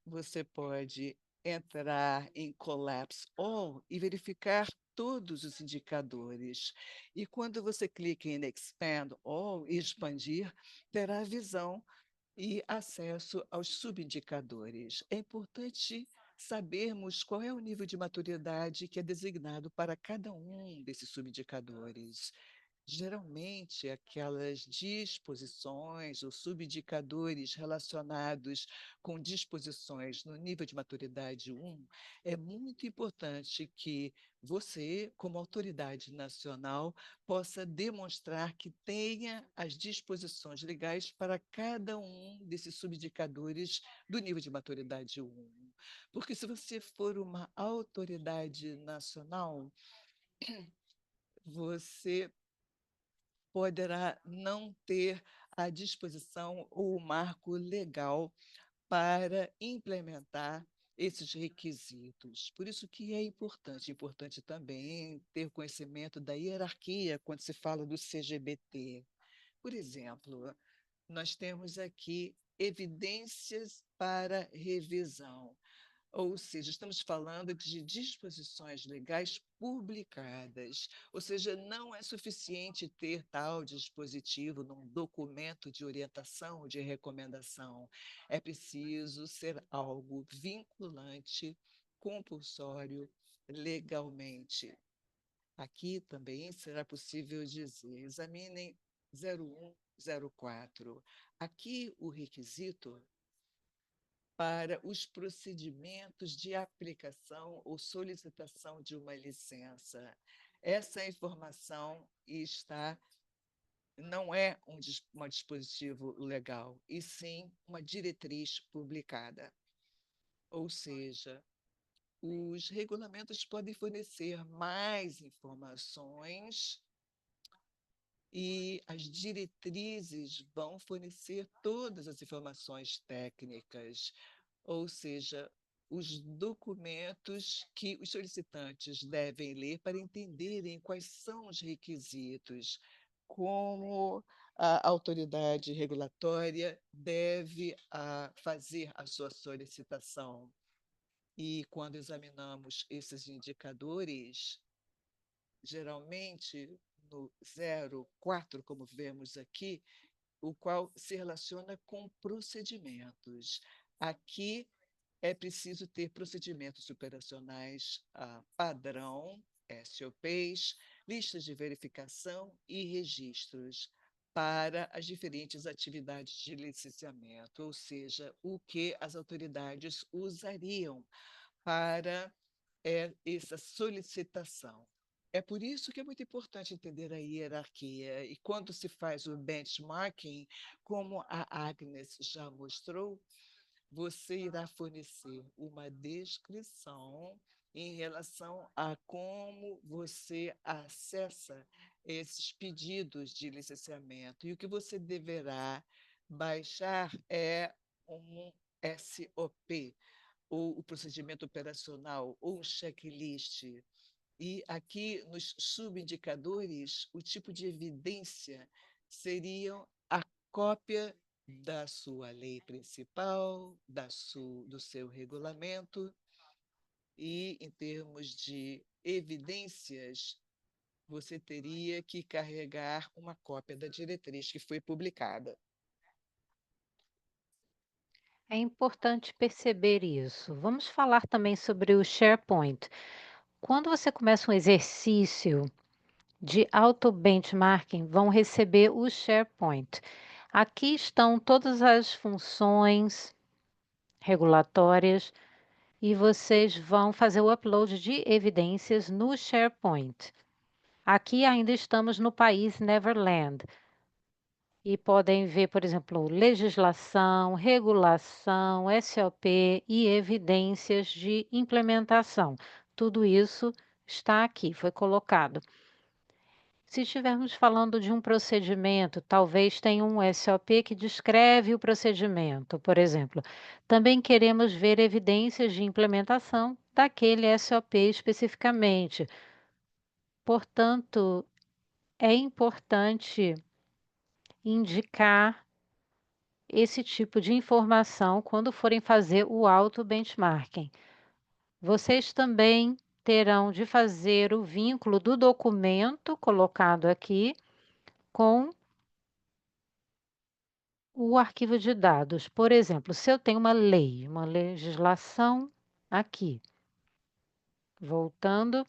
Você pode entrar em Collapse All e verificar todos os indicadores. E quando você clica em Expand All e expandir, terá a visão e acesso aos subindicadores. É importante sabermos qual é o nível de maturidade que é designado para cada um desses subindicadores. Geralmente, aquelas disposições ou subindicadores relacionados com disposições no nível de maturidade 1, é muito importante que você, como autoridade nacional, possa demonstrar que tenha as disposições legais para cada um desses subindicadores do nível de maturidade 1. Porque se você for uma autoridade nacional, você poderá não ter à disposição o marco legal para implementar esses requisitos. Por isso que é importante também ter conhecimento da hierarquia quando se fala do CGBT. Por exemplo, nós temos aqui evidências para revisão. Ou seja, estamos falando de disposições legais publicadas, ou seja, não é suficiente ter tal dispositivo num documento de orientação ou de recomendação. É preciso ser algo vinculante, compulsório, legalmente. Aqui também será possível dizer: examinem 01, 04. Aqui o requisito para os procedimentos de aplicação ou solicitação de uma licença. Essa informação está não é um dispositivo legal, e sim uma diretriz publicada. Ou seja, os regulamentos podem fornecer mais informações e as diretrizes vão fornecer todas as informações técnicas, ou seja, os documentos que os solicitantes devem ler para entenderem quais são os requisitos, como a autoridade regulatória deve fazer a sua solicitação. E quando examinamos esses indicadores, geralmente no 04, como vemos aqui, o qual se relaciona com procedimentos. Aqui é preciso ter procedimentos operacionais padrão, SOPs, listas de verificação e registros para as diferentes atividades de licenciamento, ou seja, o que as autoridades usariam para essa solicitação. É por isso que é muito importante entender a hierarquia. E quando se faz o benchmarking, como a Agnes já mostrou, você irá fornecer uma descrição em relação a como você acessa esses pedidos de licenciamento. E o que você deverá baixar é um SOP, ou o procedimento operacional, ou um checklist. E aqui nos subindicadores, o tipo de evidência seriam a cópia da sua lei principal, do seu regulamento, e em termos de evidências, você teria que carregar uma cópia da diretriz que foi publicada. É importante perceber isso. Vamos falar também sobre o SharePoint. Quando você começa um exercício de auto-benchmarking, vão receber o SharePoint. Aqui estão todas as funções regulatórias e vocês vão fazer o upload de evidências no SharePoint. Aqui ainda estamos no país Neverland e podem ver, por exemplo, legislação, regulação, SOP e evidências de implementação. Tudo isso está aqui, foi colocado. Se estivermos falando de um procedimento, talvez tenha um SOP que descreve o procedimento, por exemplo. Também queremos ver evidências de implementação daquele SOP especificamente. Portanto, é importante indicar esse tipo de informação quando forem fazer o auto-benchmarking. Vocês também terão de fazer o vínculo do documento colocado aqui com o arquivo de dados. Por exemplo, se eu tenho uma lei, uma legislação aqui, voltando,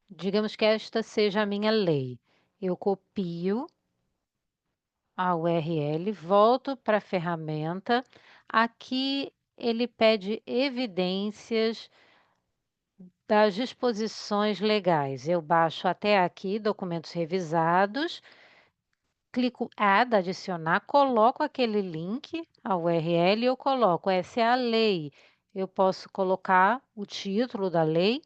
digamos que esta seja a minha lei. Eu copio a URL, volto para a ferramenta. Aqui ele pede evidências das disposições legais. Eu baixo até aqui, documentos revisados, clico Add, adicionar, coloco aquele link, a URL, eu coloco, essa é a lei. Eu posso colocar o título da lei.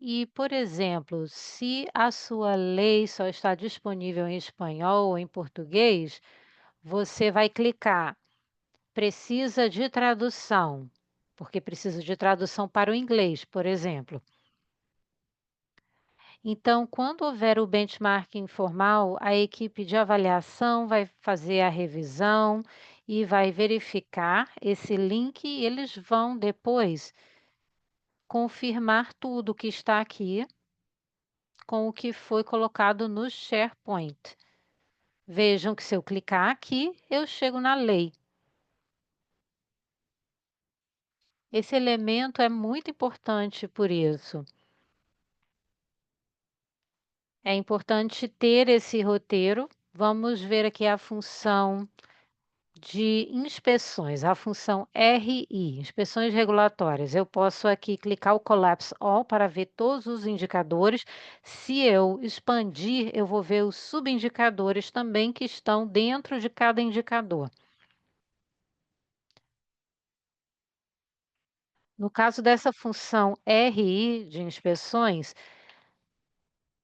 E, por exemplo, se a sua lei só está disponível em espanhol ou em português, você vai clicar precisa de tradução, porque precisa de tradução para o inglês, por exemplo. Então, quando houver o benchmarking formal, a equipe de avaliação vai fazer a revisão e vai verificar esse link e eles vão depois confirmar tudo que está aqui com o que foi colocado no SharePoint. Vejam que se eu clicar aqui, eu chego na lei. Esse elemento é muito importante por isso. É importante ter esse roteiro. Vamos ver aqui a função de inspeções, a função RI, inspeções regulatórias. Eu posso aqui clicar o Collapse All para ver todos os indicadores. Se eu expandir, eu vou ver os subindicadores também que estão dentro de cada indicador. No caso dessa função RI de inspeções,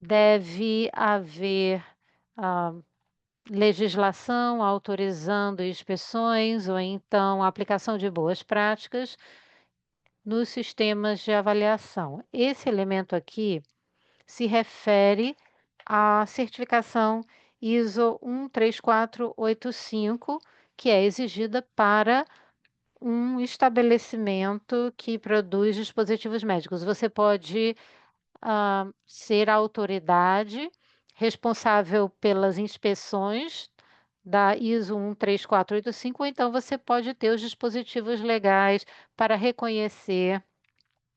deve haver ah, legislação autorizando inspeções ou então a aplicação de boas práticas nos sistemas de avaliação. Esse elemento aqui se refere à certificação ISO 13485, que é exigida para um estabelecimento que produz dispositivos médicos. Você pode ser a autoridade responsável pelas inspeções da ISO 13485, ou então você pode ter os dispositivos legais para reconhecer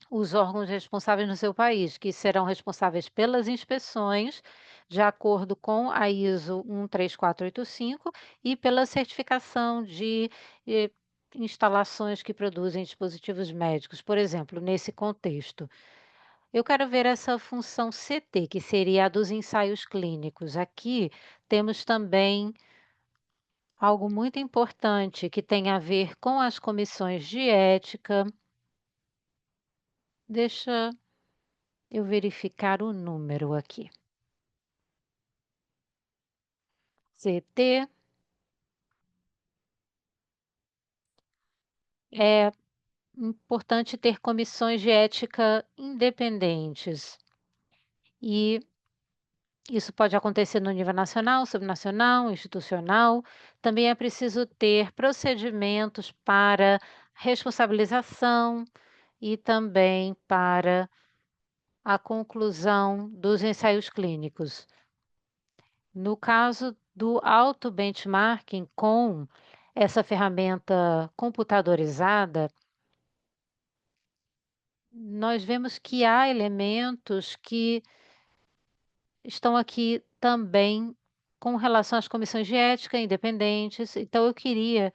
os órgãos responsáveis no seu país, que serão responsáveis pelas inspeções, de acordo com a ISO 13485, e pela certificação de eh, instalações que produzem dispositivos médicos. Por exemplo, nesse contexto, eu quero ver essa função CT, que seria a dos ensaios clínicos. Aqui temos também algo muito importante que tem a ver com as comissões de ética. Deixa eu verificar o número aqui. CT é importante ter comissões de ética independentes. E isso pode acontecer no nível nacional, subnacional, institucional. Também é preciso ter procedimentos para responsabilização e também para a conclusão dos ensaios clínicos. No caso do auto-benchmarking com essa ferramenta computadorizada, nós vemos que há elementos que estão aqui também com relação às comissões de ética independentes. Então, eu queria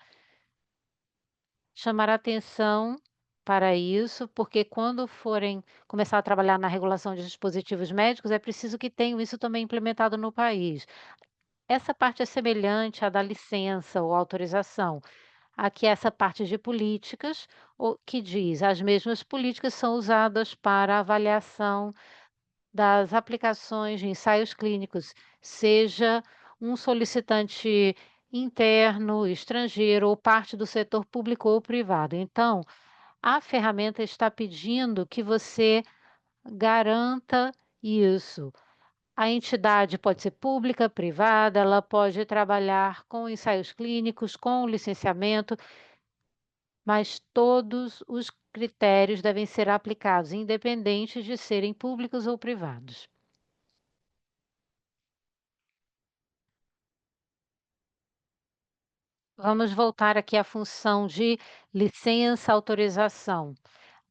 chamar a atenção para isso, porque quando forem começar a trabalhar na regulação de dispositivos médicos, é preciso que tenham isso também implementado no país. Essa parte é semelhante à da licença ou autorização. Aqui é essa parte de políticas, que diz as mesmas políticas são usadas para avaliação das aplicações de ensaios clínicos, seja um solicitante interno, estrangeiro ou parte do setor público ou privado. Então, a ferramenta está pedindo que você garanta isso. A entidade pode ser pública, privada, ela pode trabalhar com ensaios clínicos, com licenciamento, mas todos os critérios devem ser aplicados, independente de serem públicos ou privados. Vamos voltar aqui à função de licença, autorização.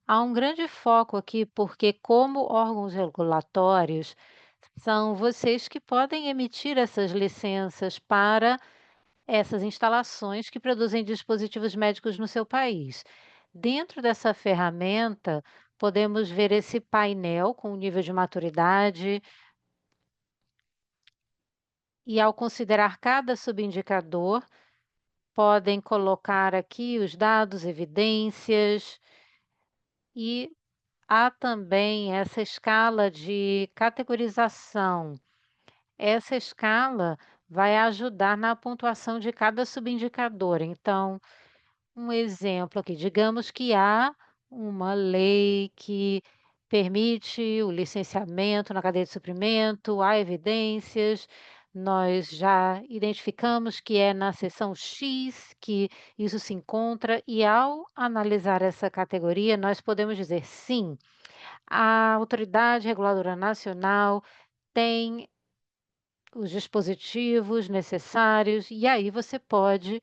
Há um grande foco aqui, porque, como órgãos regulatórios, são vocês que podem emitir essas licenças para essas instalações que produzem dispositivos médicos no seu país. Dentro dessa ferramenta, podemos ver esse painel com o nível de maturidade, e ao considerar cada subindicador, podem colocar aqui os dados, evidências, e há também essa escala de categorização. Essa escala vai ajudar na pontuação de cada subindicador. Então, um exemplo aqui, digamos que há uma lei que permite o licenciamento na cadeia de suprimento, há evidências, nós já identificamos que é na seção X que isso se encontra, e ao analisar essa categoria, nós podemos dizer sim, a autoridade reguladora nacional tem os dispositivos necessários, e aí você pode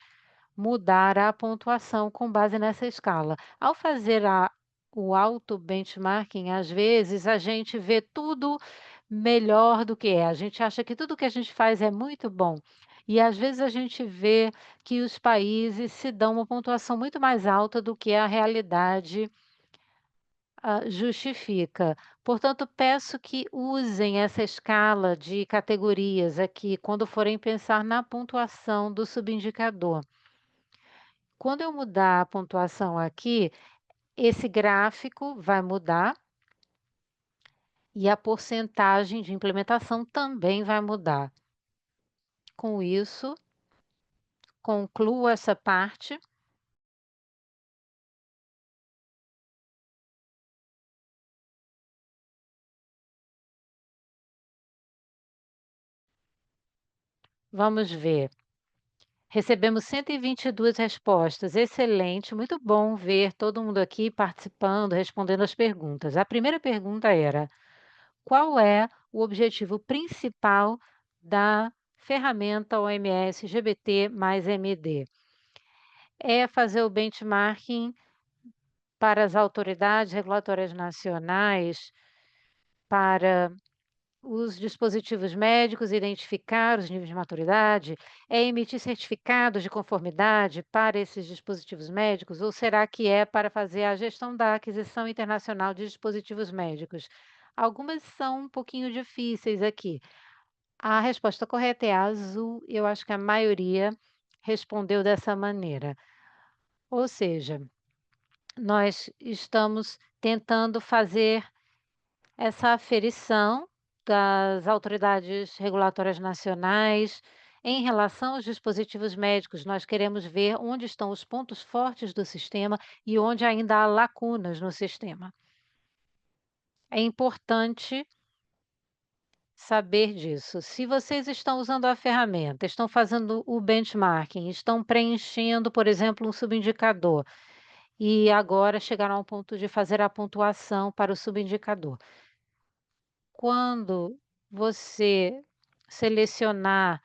mudar a pontuação com base nessa escala. Ao fazer o auto-benchmarking, às vezes, a gente vê tudo melhor do que é. A gente acha que tudo que a gente faz é muito bom. E às vezes a gente vê que os países se dão uma pontuação muito mais alta do que a realidade justifica. Portanto, peço que usem essa escala de categorias aqui quando forem pensar na pontuação do subindicador. Quando eu mudar a pontuação aqui, esse gráfico vai mudar e a porcentagem de implementação também vai mudar. Com isso, concluo essa parte. Vamos ver. Recebemos 122 respostas. Excelente, muito bom ver todo mundo aqui participando, respondendo as perguntas. A primeira pergunta era: qual é o objetivo principal da ferramenta OMS GBT mais MD? É fazer o benchmarking para as autoridades regulatórias nacionais, para os dispositivos médicos, identificar os níveis de maturidade, é emitir certificados de conformidade para esses dispositivos médicos, ou será que é para fazer a gestão da aquisição internacional de dispositivos médicos? Algumas são um pouquinho difíceis aqui. A resposta correta é azul, eu acho que a maioria respondeu dessa maneira. Ou seja, nós estamos tentando fazer essa aferição das autoridades regulatórias nacionais em relação aos dispositivos médicos. Nós queremos ver onde estão os pontos fortes do sistema e onde ainda há lacunas no sistema. É importante saber disso. Se vocês estão usando a ferramenta, estão fazendo o benchmarking, estão preenchendo, por exemplo, um subindicador, e agora chegaram ao ponto de fazer a pontuação para o subindicador. Quando você selecionar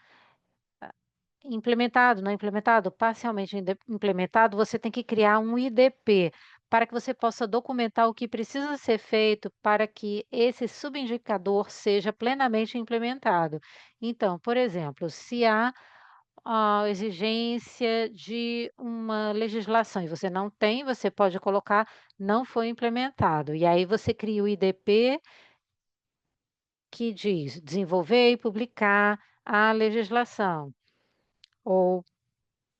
implementado, não implementado, parcialmente implementado, você tem que criar um IDP para que você possa documentar o que precisa ser feito para que esse subindicador seja plenamente implementado. Então, por exemplo, se há a exigência de uma legislação e você não tem, você pode colocar não foi implementado. E aí você cria o IDP que diz desenvolver e publicar a legislação ou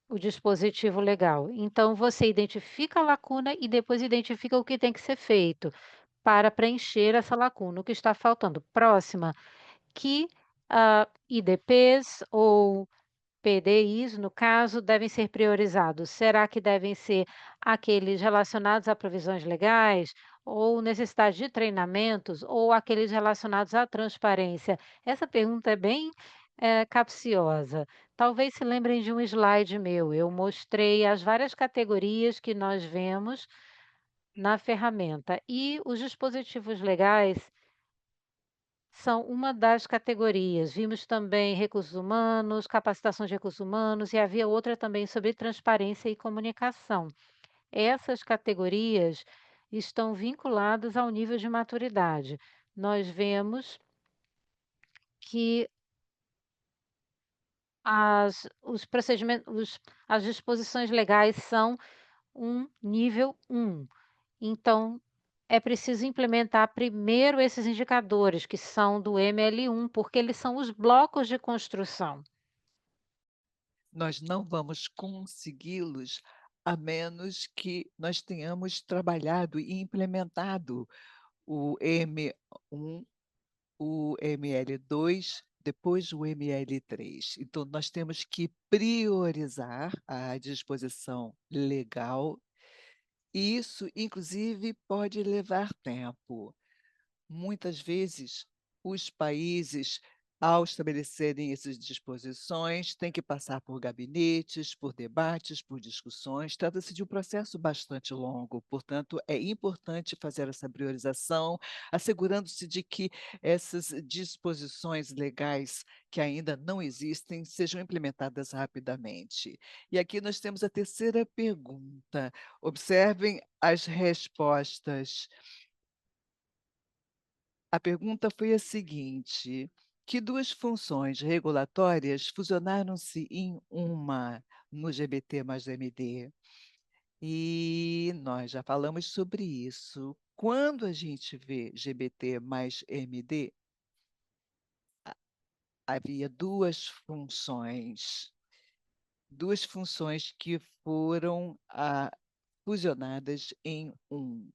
o dispositivo legal. Então, você identifica a lacuna e depois identifica o que tem que ser feito para preencher essa lacuna, o que está faltando. Próxima, que IDPs ou PDIs, no caso, devem ser priorizados? Será que devem ser aqueles relacionados a provisões legais, ou necessidade de treinamentos, ou aqueles relacionados à transparência? Essa pergunta é bem capciosa. Talvez se lembrem de um slide meu. Eu mostrei as várias categorias que nós vemos na ferramenta. E os dispositivos legais são uma das categorias. Vimos também recursos humanos, capacitação de recursos humanos e havia outra também sobre transparência e comunicação. Essas categorias estão vinculadas ao nível de maturidade. Nós vemos que os procedimentos, as disposições legais são um nível 1. Então, é preciso implementar primeiro esses indicadores, que são do ML1, porque eles são os blocos de construção. Nós não vamos consegui-los a menos que nós tenhamos trabalhado e implementado o M1, o ML2, depois o ML3. Então, nós temos que priorizar a disposição legal, e isso, inclusive, pode levar tempo. Muitas vezes, os países Ao estabelecerem essas disposições, tem que passar por gabinetes, por debates, por discussões. Trata-se de um processo bastante longo, portanto, é importante fazer essa priorização, assegurando-se de que essas disposições legais que ainda não existem sejam implementadas rapidamente. E aqui nós temos a terceira pergunta. Observem as respostas. A pergunta foi a seguinte: que duas funções regulatórias fusionaram-se em uma no GBT mais MD? E nós já falamos sobre isso. Quando a gente vê GBT mais MD, havia duas funções que foram fusionadas em um.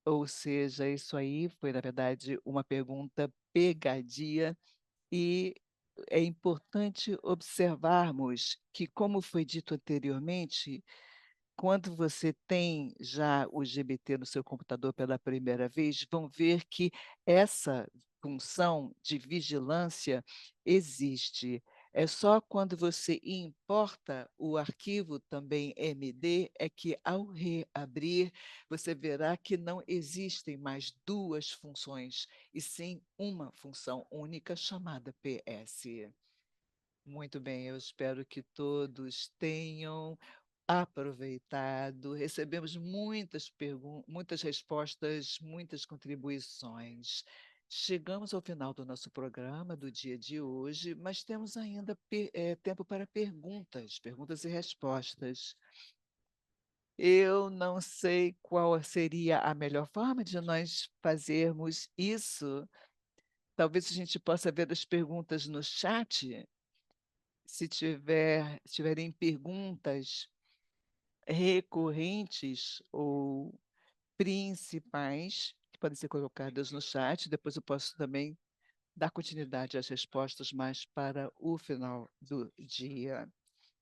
Ou seja, isso aí foi, na verdade, uma pergunta pegadinha. E é importante observarmos que, como foi dito anteriormente, quando você tem já o GBT no seu computador pela primeira vez, vão ver que essa função de vigilância existe. É só quando você importa o arquivo também MD é que, ao reabrir, você verá que não existem mais duas funções, e sim uma função única chamada PS. Muito bem, eu espero que todos tenham aproveitado. Recebemos muitas respostas, muitas contribuições. Chegamos ao final do nosso programa do dia de hoje, mas temos ainda tempo para perguntas e respostas. Eu não sei qual seria a melhor forma de nós fazermos isso. Talvez a gente possa ver as perguntas no chat. Se tiverem perguntas recorrentes ou principais, que podem ser colocadas no chat, depois eu posso também dar continuidade às respostas mais para o final do dia.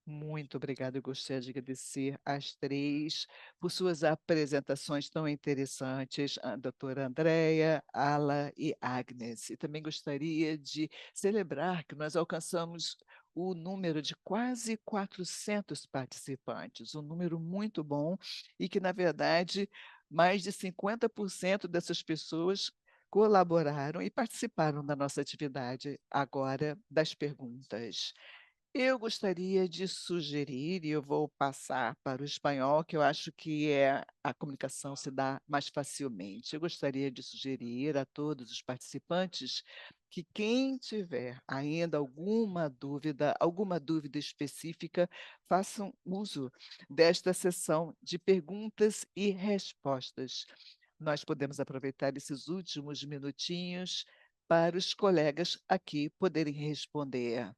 Muito obrigada. Eu gostaria de agradecer às três por suas apresentações tão interessantes, a doutora Andréia, Ala e Agnes. E também gostaria de celebrar que nós alcançamos o número de quase 400 participantes, um número muito bom, e que, na verdade, mais de 50% dessas pessoas colaboraram e participaram da nossa atividade agora das perguntas. Eu gostaria de sugerir, e eu vou passar para o espanhol, que eu acho que a comunicação se dá mais facilmente. Eu gostaria de sugerir a todos os participantes que quem tiver ainda alguma dúvida específica, façam uso desta sessão de perguntas e respostas. Nós podemos aproveitar esses últimos minutinhos para os colegas aqui poderem responder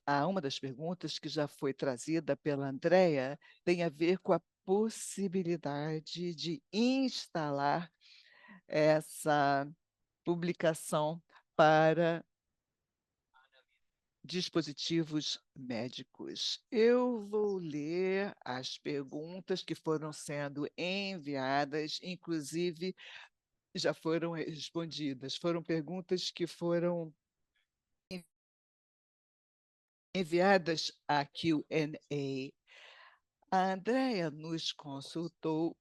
a uma das perguntas que já foi trazida pela Andrea, tem a ver com a possibilidade de instalar essa publicação para dispositivos médicos. Eu vou ler as perguntas que foram sendo enviadas, inclusive já foram respondidas. Foram perguntas que foram enviadas à Q&A. A Andrea nos consultou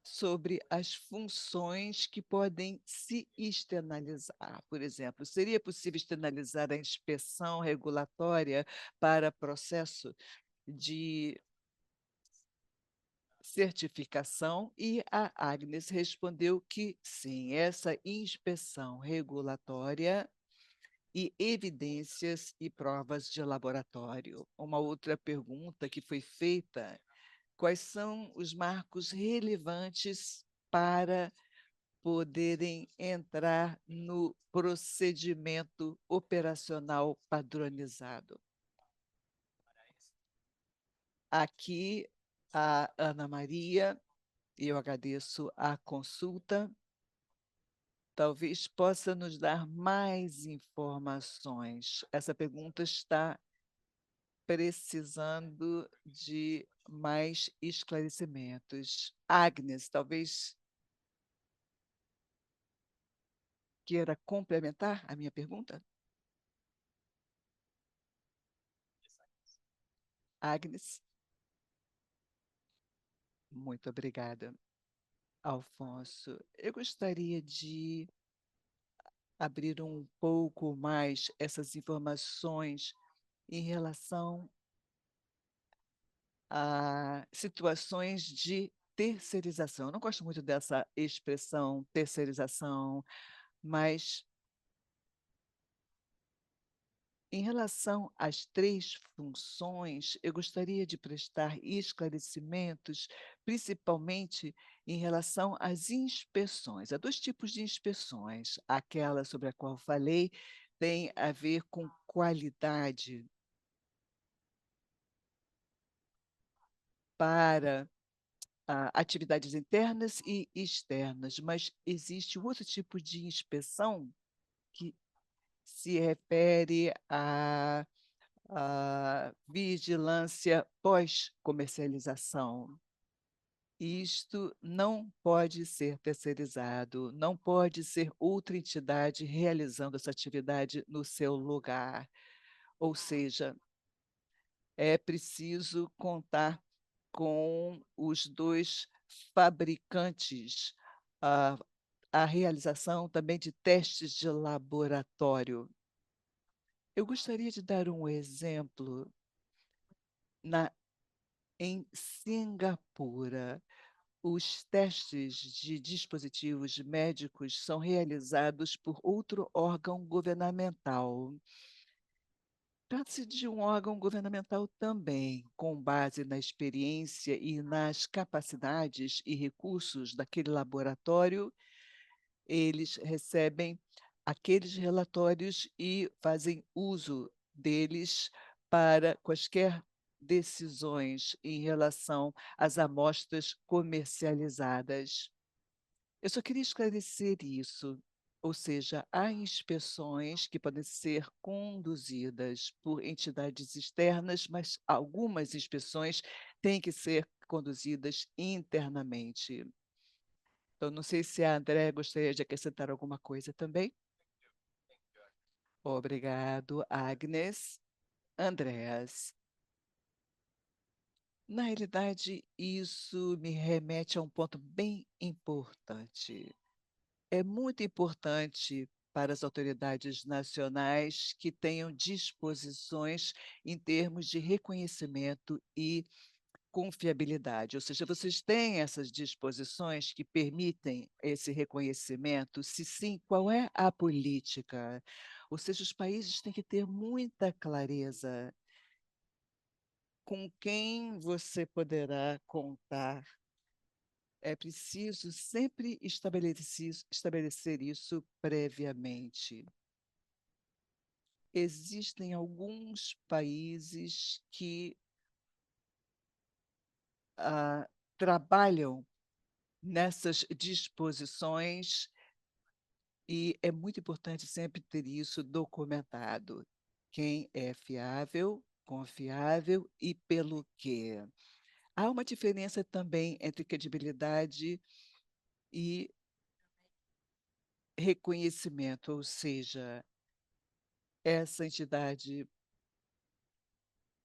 sobre as funções que podem se externalizar. Por exemplo, seria possível externalizar a inspeção regulatória para processo de certificação? E a Agnes respondeu que sim, essa inspeção regulatória e evidências e provas de laboratório. Uma outra pergunta que foi feita: quais são os marcos relevantes para poderem entrar no procedimento operacional padronizado? Aqui, a Ana Maria, e eu agradeço a consulta, talvez possa nos dar mais informações. Essa pergunta está precisando de mais esclarecimentos. Agnes, talvez queira complementar a minha pergunta? Agnes? Muito obrigada, Alfonso. Eu gostaria de abrir um pouco mais essas informações em relação a situações de terceirização. Eu não gosto muito dessa expressão terceirização, mas em relação às três funções, eu gostaria de prestar esclarecimentos, principalmente em relação às inspeções. Há dois tipos de inspeções. Aquela sobre a qual falei tem a ver com qualidade para atividades internas e externas, mas existe um outro tipo de inspeção que se refere à vigilância pós-comercialização. Isto não pode ser terceirizado, não pode ser outra entidade realizando essa atividade no seu lugar. Ou seja, é preciso contar com os dois fabricantes, a, a realização também de testes de laboratório. Eu gostaria de dar um exemplo na, em Singapura. Os testes de dispositivos médicos são realizados por outro órgão governamental. Trata-se de um órgão governamental também, com base na experiência e nas capacidades e recursos daquele laboratório. Eles recebem aqueles relatórios e fazem uso deles para quaisquer decisões em relação às amostras comercializadas. Eu só queria esclarecer isso. Ou seja, há inspeções que podem ser conduzidas por entidades externas, mas algumas inspeções têm que ser conduzidas internamente. Então, não sei se a André gostaria de acrescentar alguma coisa também. Obrigado, Agnes. Andréas. Na realidade, isso me remete a um ponto bem importante. É muito importante para as autoridades nacionais que tenham disposições em termos de reconhecimento e confiabilidade, ou seja, vocês têm essas disposições que permitem esse reconhecimento? Se sim, qual é a política? Ou seja, os países têm que ter muita clareza com quem você poderá contar. É preciso sempre estabelecer isso previamente. Existem alguns países que trabalham nessas disposições e é muito importante sempre ter isso documentado. Quem é fiável, confiável e pelo quê. Há uma diferença também entre credibilidade e reconhecimento, ou seja, essa entidade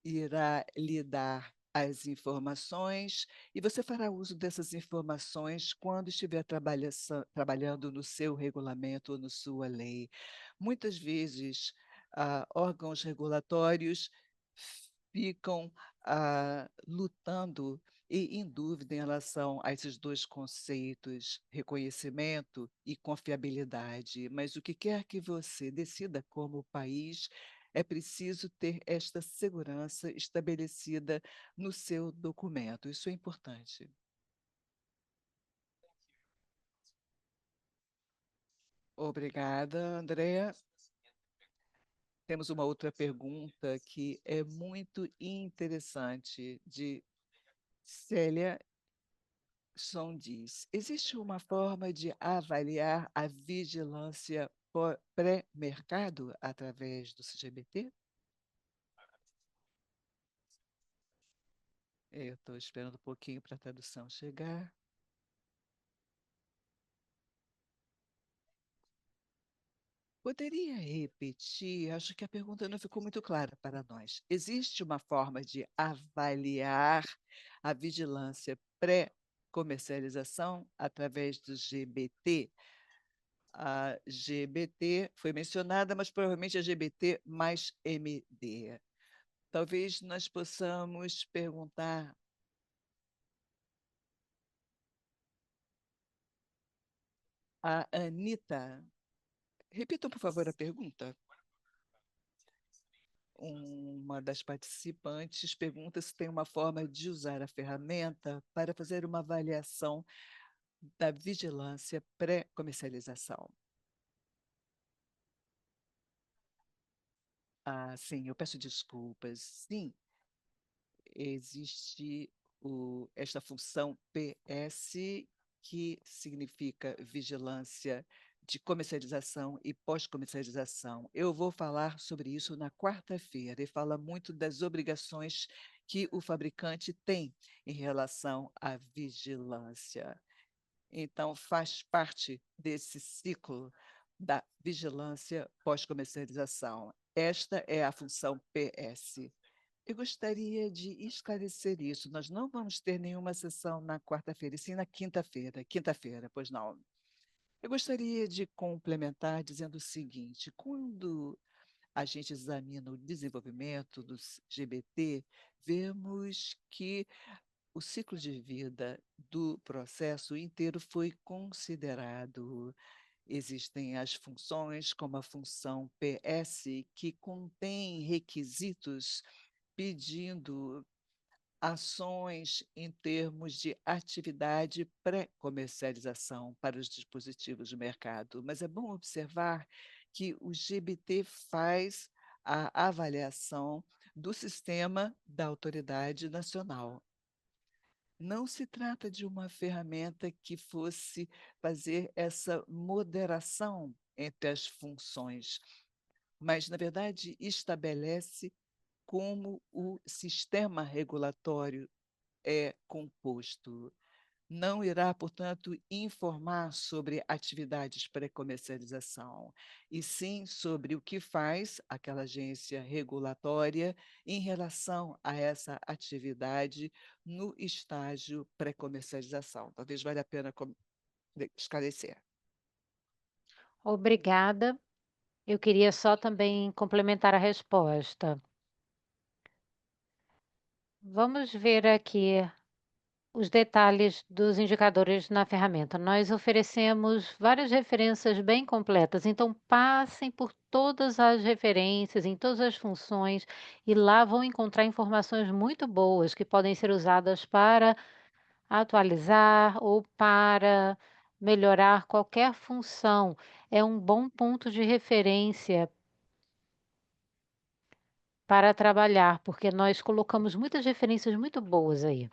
irá lhe dar as informações e você fará uso dessas informações quando estiver trabalhando no seu regulamento ou na sua lei. Muitas vezes, órgãos regulatórios ficam lutando e em dúvida em relação a esses dois conceitos, reconhecimento e confiabilidade. Mas o que quer que você decida como país, é preciso ter esta segurança estabelecida no seu documento. Isso é importante. Obrigada, Andrea. Temos uma outra pergunta que é muito interessante, de Célia Sondis. Existe uma forma de avaliar a vigilância pré-mercado através do CGBT? Eu estou esperando um pouquinho para a tradução chegar. Poderia repetir? Acho que a pergunta não ficou muito clara para nós. Existe uma forma de avaliar a vigilância pré-comercialização através do GBT? A GBT foi mencionada, mas provavelmente a GBT mais MD. Talvez nós possamos perguntar a Anita. Repitam, por favor, a pergunta. Uma das participantes pergunta se tem uma forma de usar a ferramenta para fazer uma avaliação da vigilância pré-comercialização. Ah, sim, eu peço desculpas. Sim, existe esta função PS, que significa vigilância de comercialização e pós-comercialização. Eu vou falar sobre isso na quarta-feira e fala muito das obrigações que o fabricante tem em relação à vigilância. Então, faz parte desse ciclo da vigilância pós-comercialização. Esta é a função PS. Eu gostaria de esclarecer isso. Nós não vamos ter nenhuma sessão na quarta-feira, e sim na quinta-feira. Quinta-feira, pois não. Eu gostaria de complementar dizendo o seguinte: quando a gente examina o desenvolvimento dos GBT, vemos que o ciclo de vida do processo inteiro foi considerado. Existem as funções, como a função PS, que contém requisitos pedindo ações em termos de atividade pré-comercialização para os dispositivos de mercado. Mas é bom observar que o GBT faz a avaliação do sistema da autoridade nacional. Não se trata de uma ferramenta que fosse fazer essa moderação entre as funções, mas, na verdade, estabelece como o sistema regulatório é composto. Não irá, portanto, informar sobre atividades pré-comercialização, e sim sobre o que faz aquela agência regulatória em relação a essa atividade no estágio pré-comercialização. Talvez valha a pena esclarecer. Obrigada. Eu queria só também complementar a resposta. Vamos ver aqui os detalhes dos indicadores na ferramenta. Nós oferecemos várias referências bem completas, então passem por todas as referências, em todas as funções, e lá vão encontrar informações muito boas que podem ser usadas para atualizar ou para melhorar qualquer função. É um bom ponto de referência para trabalhar, porque nós colocamos muitas referências muito boas aí.